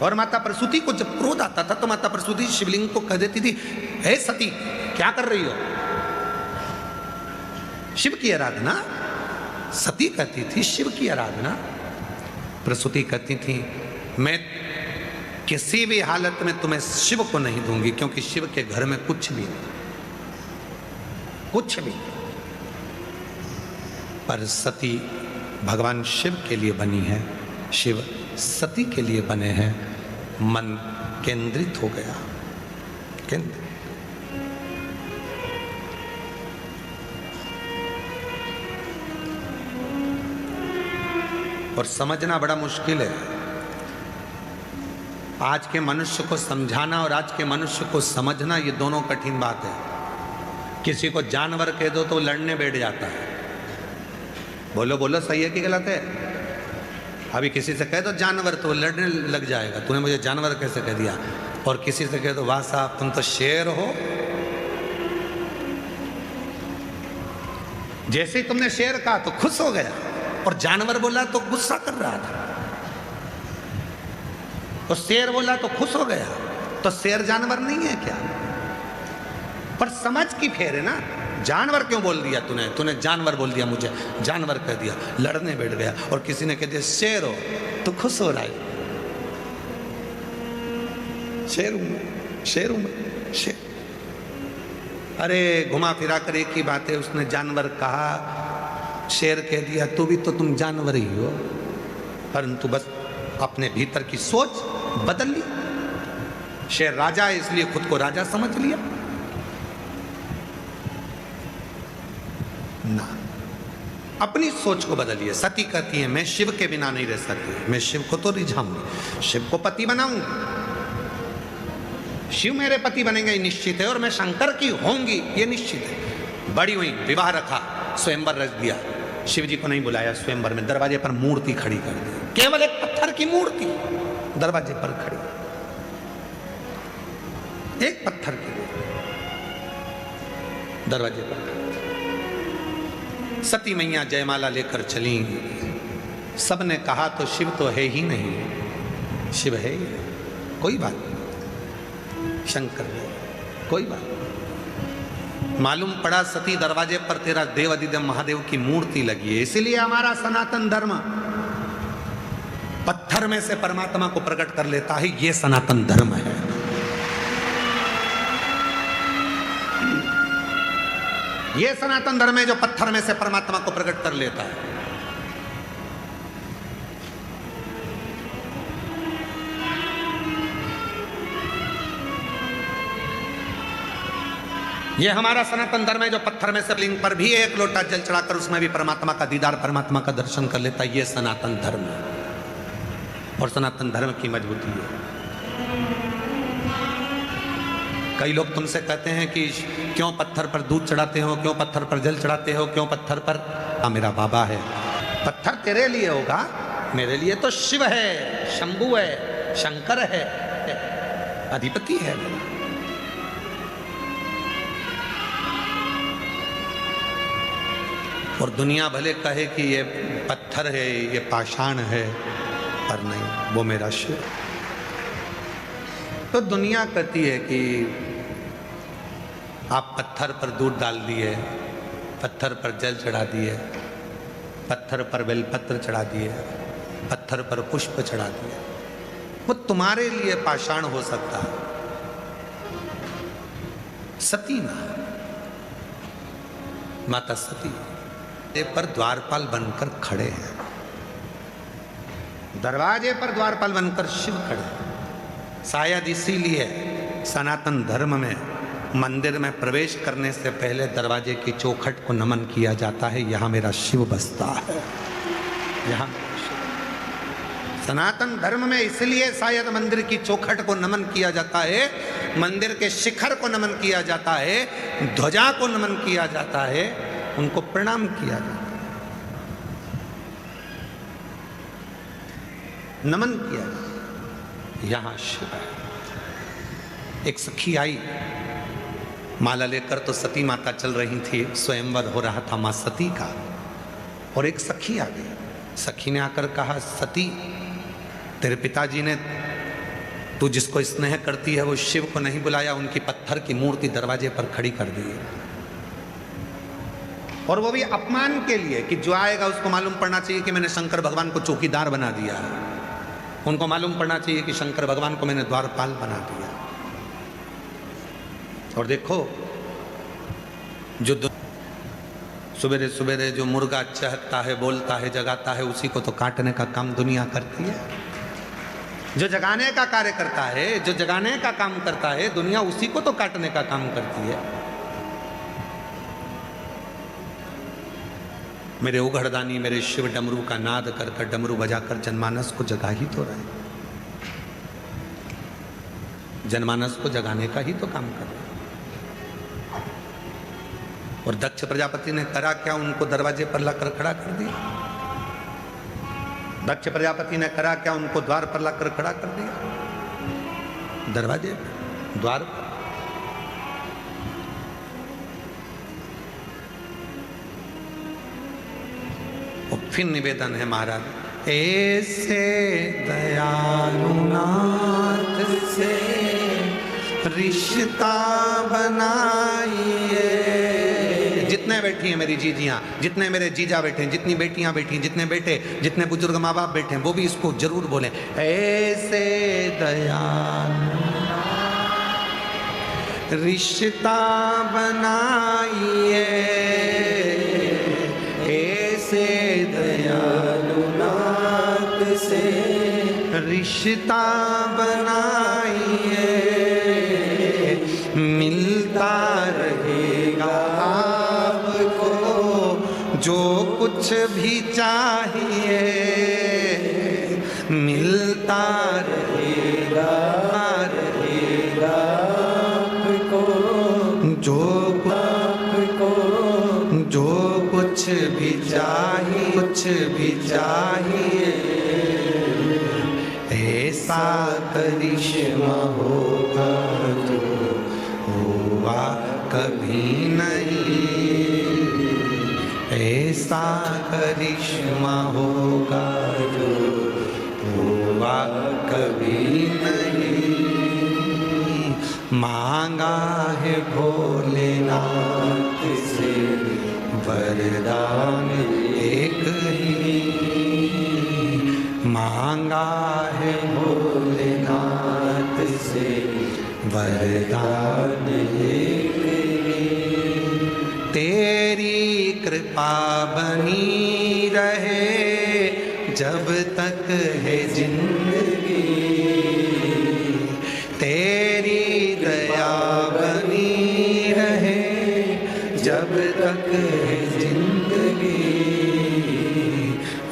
A: और माता प्रसूति को जब क्रोध आता था तो माता प्रसूति शिवलिंग को कह देती थी, हे सती क्या कर रही हो? शिव की आराधना। सती कहती थी शिव की आराधना। प्रसूति कहती थी मैं किसी भी हालत में तुम्हें शिव को नहीं दूंगी, क्योंकि शिव के घर में कुछ भी नहीं, कुछ भी। पर सती भगवान शिव के लिए बनी है, शिव सती के लिए बने हैं। मन केंद्रित हो गया, केंद्रित। और समझना बड़ा मुश्किल है। आज के मनुष्य को समझाना और आज के मनुष्य को समझना, ये दोनों कठिन बात है। किसी को जानवर कह दो तो लड़ने बैठ जाता है। बोलो बोलो सही है कि गलत है? अभी किसी से कह दो जानवर तो लड़ने लग जाएगा, तूने मुझे जानवर कैसे कह दिया। और किसी से कह दो वाह साहब तुम तो शेर हो, जैसे ही तुमने शेर कहा तो खुश हो गया, और जानवर बोला तो गुस्सा कर रहा था। तो शेर बोला तो खुश हो गया। तो शेर जानवर नहीं है क्या? पर समझ की फेर है ना। जानवर क्यों बोल दिया तूने? तूने जानवर बोल दिया, मुझे जानवर कह दिया, लड़ने बैठ गया। और किसी ने कह दिया शेर हो तो खुश हो रहा है। शेर हूं मैं, शेर हूं मैं, शेर। अरे घुमा फिरा कर एक ही बात है, उसने जानवर कहा, शेर कह दिया, तो भी तो तुम जानवर ही हो। परंतु बस अपने भीतर की सोच बदल ली। शेर राजा है इसलिए खुद को राजा समझ लिया ना, अपनी सोच को बदलिए। सती कहती है मैं शिव के बिना नहीं रह सकती, मैं शिव को तो रिझाऊंगी, शिव को पति बनाऊंगी, शिव मेरे पति बनेंगे ये निश्चित है, और मैं शंकर की होंगी ये निश्चित है। बड़ी हुई, विवाह रखा, स्वयंवर रच दिया। शिव जी को नहीं बुलाया स्वयंवर में, दरवाजे पर मूर्ति खड़ी कर दी, केवल एक पत्थर की मूर्ति दरवाजे पर खड़ी, एक पत्थर की दरवाजे पर। सती मैया जयमाला लेकर चली। सबने कहा तो शिव तो है ही नहीं, शिव है ही नहीं, कोई बात नहीं, शंकर है, कोई बात नहीं। मालूम पड़ा सती दरवाजे पर तेरा देव अधिदेव महादेव की मूर्ति लगी है। इसीलिए हमारा सनातन धर्म पत्थर में से परमात्मा को प्रकट कर लेता है, ये सनातन धर्म है। ये सनातन धर्म है जो पत्थर में से परमात्मा को प्रकट कर लेता है। ये हमारा सनातन धर्म है जो पत्थर में से लिंग पर भी एक लोटा जल चढ़ाकर उसमें भी परमात्मा का दीदार, परमात्मा का दर्शन कर लेता है। ये सनातन धर्म है और सनातन धर्म की मजबूती है। कई लोग तुमसे कहते हैं कि क्यों पत्थर पर दूध चढ़ाते हो, क्यों पत्थर पर जल चढ़ाते हो, क्यों पत्थर पर। मेरा बाबा है। पत्थर तेरे लिए होगा, मेरे लिए तो शिव है, शंभु है, शंकर है, अधिपति है मेरा। और दुनिया भले कहे कि ये पत्थर है, ये पाषाण है, पर नहीं, वो मेरा शिव। तो दुनिया कहती है कि आप पत्थर पर दूध डाल दिए, पत्थर पर जल चढ़ा दिए, पत्थर पर बेलपत्र चढ़ा दिए, पत्थर पर पुष्प चढ़ा दिए। वो तुम्हारे लिए पाषाण हो सकता है। सती माता सती पर द्वारपाल बनकर खड़े हैं। दरवाजे पर द्वारपाल बनकर शिव खड़े हैं। शायद इसीलिए सनातन धर्म में मंदिर में प्रवेश करने से पहले दरवाजे की चौखट को नमन किया जाता है। यहाँ मेरा शिव बसता है। यहाँ सनातन धर्म में इसलिए शायद मंदिर की चौखट को नमन किया जाता है, मंदिर के शिखर को नमन किया जाता है, ध्वजा को नमन किया जाता है, उनको प्रणाम किया जाता है, नमन किया जाता है। यहाँ शिव है। एक सखी आई माला लेकर, तो सती माता चल रही थी, स्वयंवर हो रहा था मां सती का। और एक सखी आ गई। सखी ने आकर कहा, सती तेरे पिताजी ने, तू जिसको स्नेह करती है वो शिव को नहीं बुलाया, उनकी पत्थर की मूर्ति दरवाजे पर खड़ी कर दी है। और वो भी अपमान के लिए कि जो आएगा उसको मालूम पड़ना चाहिए कि मैंने शंकर भगवान को चौकीदार बना दिया है। उनको मालूम पड़ना चाहिए कि शंकर भगवान को मैंने द्वारपाल बना दिया। और देखो, जो सुबेरे सुबेरे जो मुर्गा चहकता है, बोलता है, जगाता है, उसी को तो काटने का काम दुनिया करती है। जो जगाने का कार्य करता है, जो जगाने का काम करता है, दुनिया उसी को तो काटने का काम करती है। मेरे उघड़दानी मेरे शिव डमरू का नाद कर कर, डमरू बजाकर जनमानस को जगा ही तो रहे। जनमानस को जगाने का ही तो काम कर रहे। और दक्ष प्रजापति ने करा क्या? उनको दरवाजे पर लाकर खड़ा कर दिया। दक्ष प्रजापति ने करा क्या? उनको द्वार पर लाकर खड़ा कर दिया, दरवाजे पर, द्वार पर। और फिर निवेदन है महाराज, ऐसे दयालुनाथ से रिश्ता बनाइए। जितने बैठी हैं मेरी जीजियां, जितने मेरे जीजा बैठे हैं, जितनी बेटियां बैठी हैं, जितने बेटे, जितने बुजुर्ग माँ बाप बैठे हैं, वो भी इसको जरूर बोलें, ऐसे दयालु रिश्ता बनाइए, ऐसे दयालुनाथ से रिश्ता बनाइए, मिलता रहेगा आपको जो कुछ भी चाहिए, मिलता रहेगा आपको जो कुछ भी चाहिए, कुछ भी चाहिए। ऐसा करिश्मा होगा जो हुआ कभी नहीं, ऐसा करिश्मा होगा जो हुआ कभी नहीं। मांगा है भोलेनाथ से वरदान एक ही, मांगा है भोलेनाथ से वरदान एक ही। तेरी कृपा बनी रहे जब तक है जिंदगी, तेरी दया बनी रहे जब तक है जिंदगी।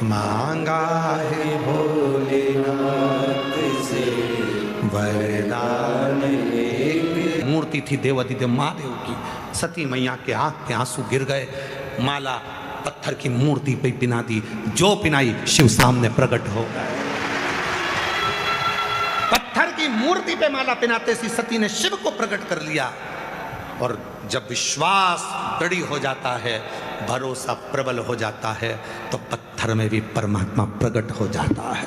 A: मांगा है भोलेनाथ से वरदान एक। मूर्ति मूर्ति थी देवाधिदेव महादेव की। सती मैया के आंख के आंसू गिर गए, माला पत्थर की मूर्ति पे पिना दी, जो पिनाई शिव सामने प्रकट हो गए। पत्थर की मूर्ति पे माला पिनाते सी सती ने शिव को प्रकट कर लिया। और जब विश्वास दृढ़ हो जाता है, भरोसा प्रबल हो जाता है, तो पत्थर में भी परमात्मा प्रकट हो जाता है।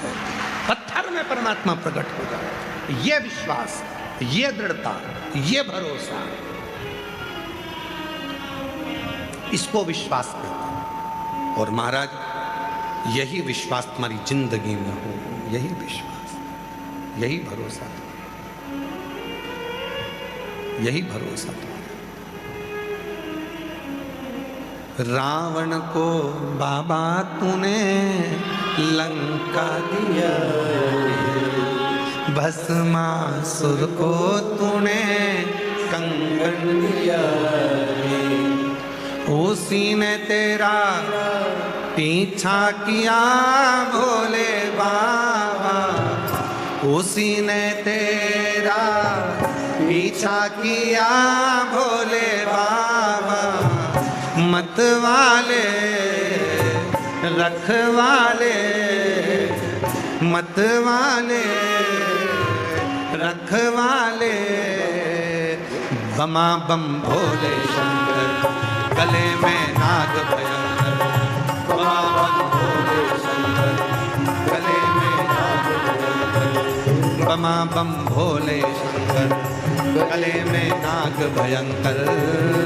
A: पत्थर में परमात्मा प्रकट हो जाता है। ये विश्वास, ये दृढ़ता, ये भरोसा, इसको विश्वास कहते हैं। और महाराज यही विश्वास तुम्हारी जिंदगी में हो, यही विश्वास, यही भरोसा, यही भरोसा। रावण को बाबा तूने लंका दिया, भस्मासुर को तूने कंगन दिया, उसी ने तेरा पीछा किया भोले बाबा, उसी ने तेरा पीछा किया भोले बाबा। मतवाले रखवाले, मतवाले रखवाले, बमा बम भोले शंकर, गले में नाग भयंकर, बमा बम भोले शंकर, गले में नाग भयंकर, बमा बम भोले शंकर, गले में नाग भयंकर,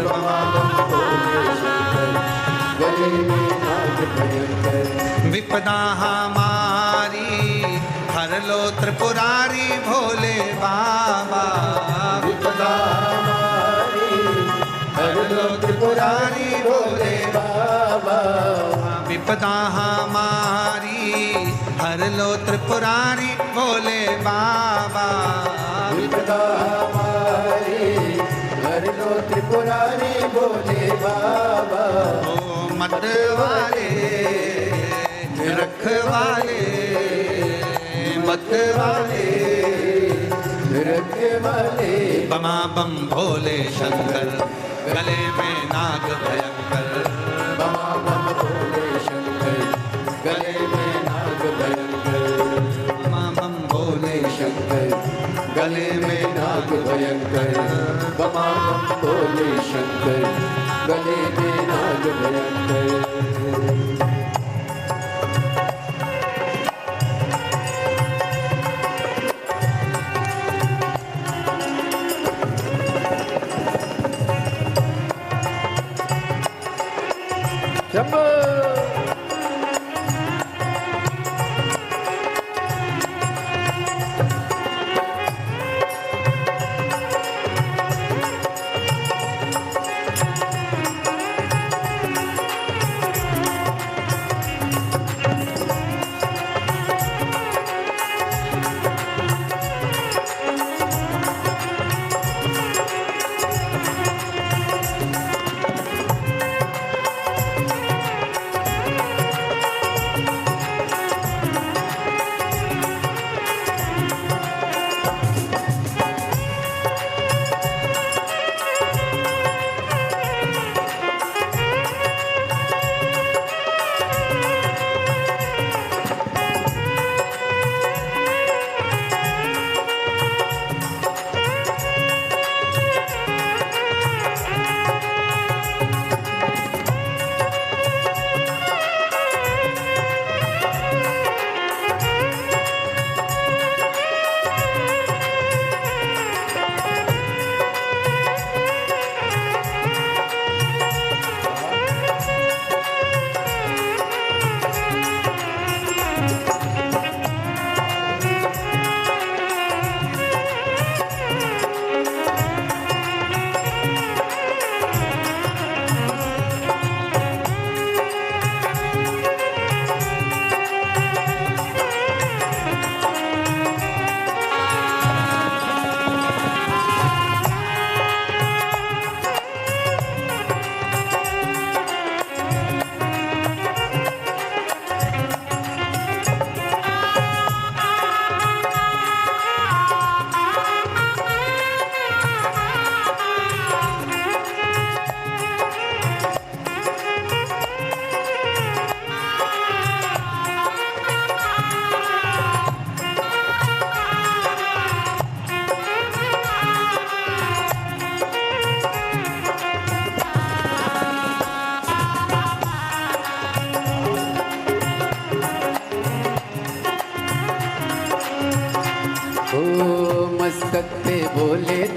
A: बमा बम भोले शंकर, गले में नाग भयंकर। विपदा हमारी हर लो त्रिपुरारी भोले बाबा, विपदा हमारी हर लो त्रिपुरारी भोले बाबा, विपदा हमारी हर लो त्रिपुरारी भोले बाबा, विपदा हमारी हर लो त्रिपुरारी भोले बाबा। ओ मतवाले रखवाले, मतवाले रखवाले, बमा बम भोले शंकर, गले में नाग भयंकर, बमा बम भोले शंकर, गले में नाग भयंकर, बमा बम भोले शंकर, गले में नाग भयंकर, बमा बम भोले शंकर, गले में नाग भयंकर।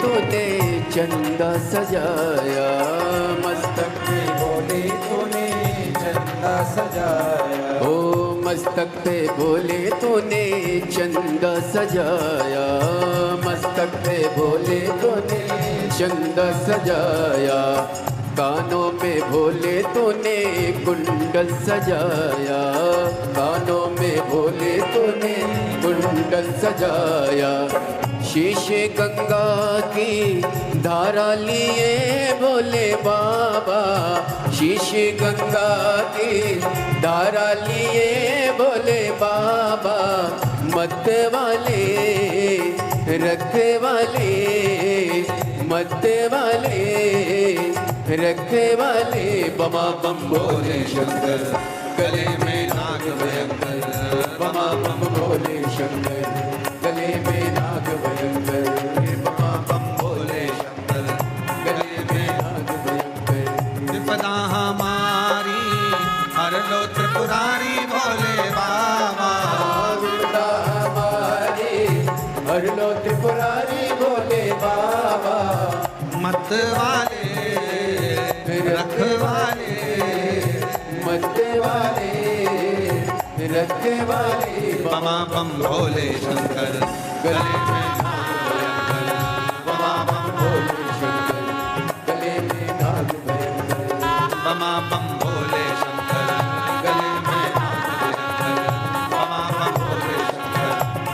C: तूने चंदा सजाया, मस्तक पे भोले तूने चंदा सजाया। ओ मस्तक पे भोले तूने चंदा सजाया, मस्तक पे भोले तूने चंदा सजाया। कानों में भोले तूने कुंडल सजाया, कानों में भोले तूने कुंडल सजाया। शीशे गंगा की धारा लिए भोले बाबा, शीशे गंगा की धारा लिए भोले बाबा। मत वाले रख वाले, मत वाले रख वाले। बमा बम भोले शंकर, गले में नाग भयंकर। बमा बम भोले शंकर, गले में नाग भयंकर। बमा बम भोले शंकर, गले में नाग भयंकर।
A: विपदा हमारी हर लो त्रिपुरारी भोले बाबा,
C: विपदा हमारी हर लो त्रिपुरारी भोले बाबा।
A: मत वाले रख वाले,
C: मत वाले रख वाले।
A: बमा बम भोले शंकर, गले में नाग भयंकर।
C: बमा बम भोले शंकर, गले में नाग भयंकर।
A: बमा बम भोले शंकर, गले में नाग भयंकर। बमा बम भोले शंकर,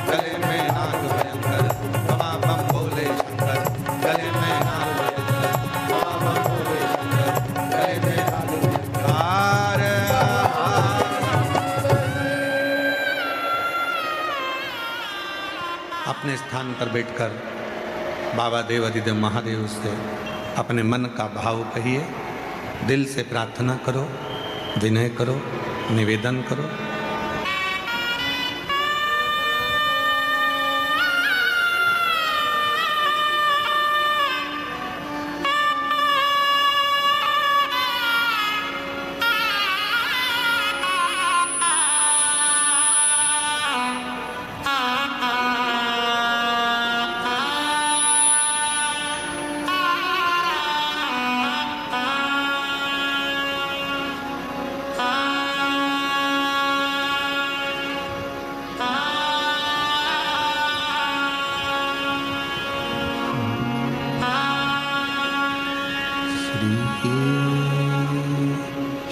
A: गले में नाग भयंकर। बमा बम भोले शंकर, गले में नाग भयंकर। बमा बम भोले शंकर, गले में नाग भयंकर। अपने स्थान पर बैठकर बाबा देवाधिदेव महादेव से अपने मन का भाव कहिए, दिल से प्रार्थना करो, विनय करो, निवेदन करो।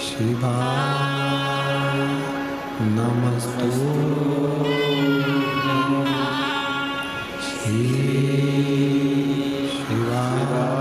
A: शिवाय नमस्तु शिवाय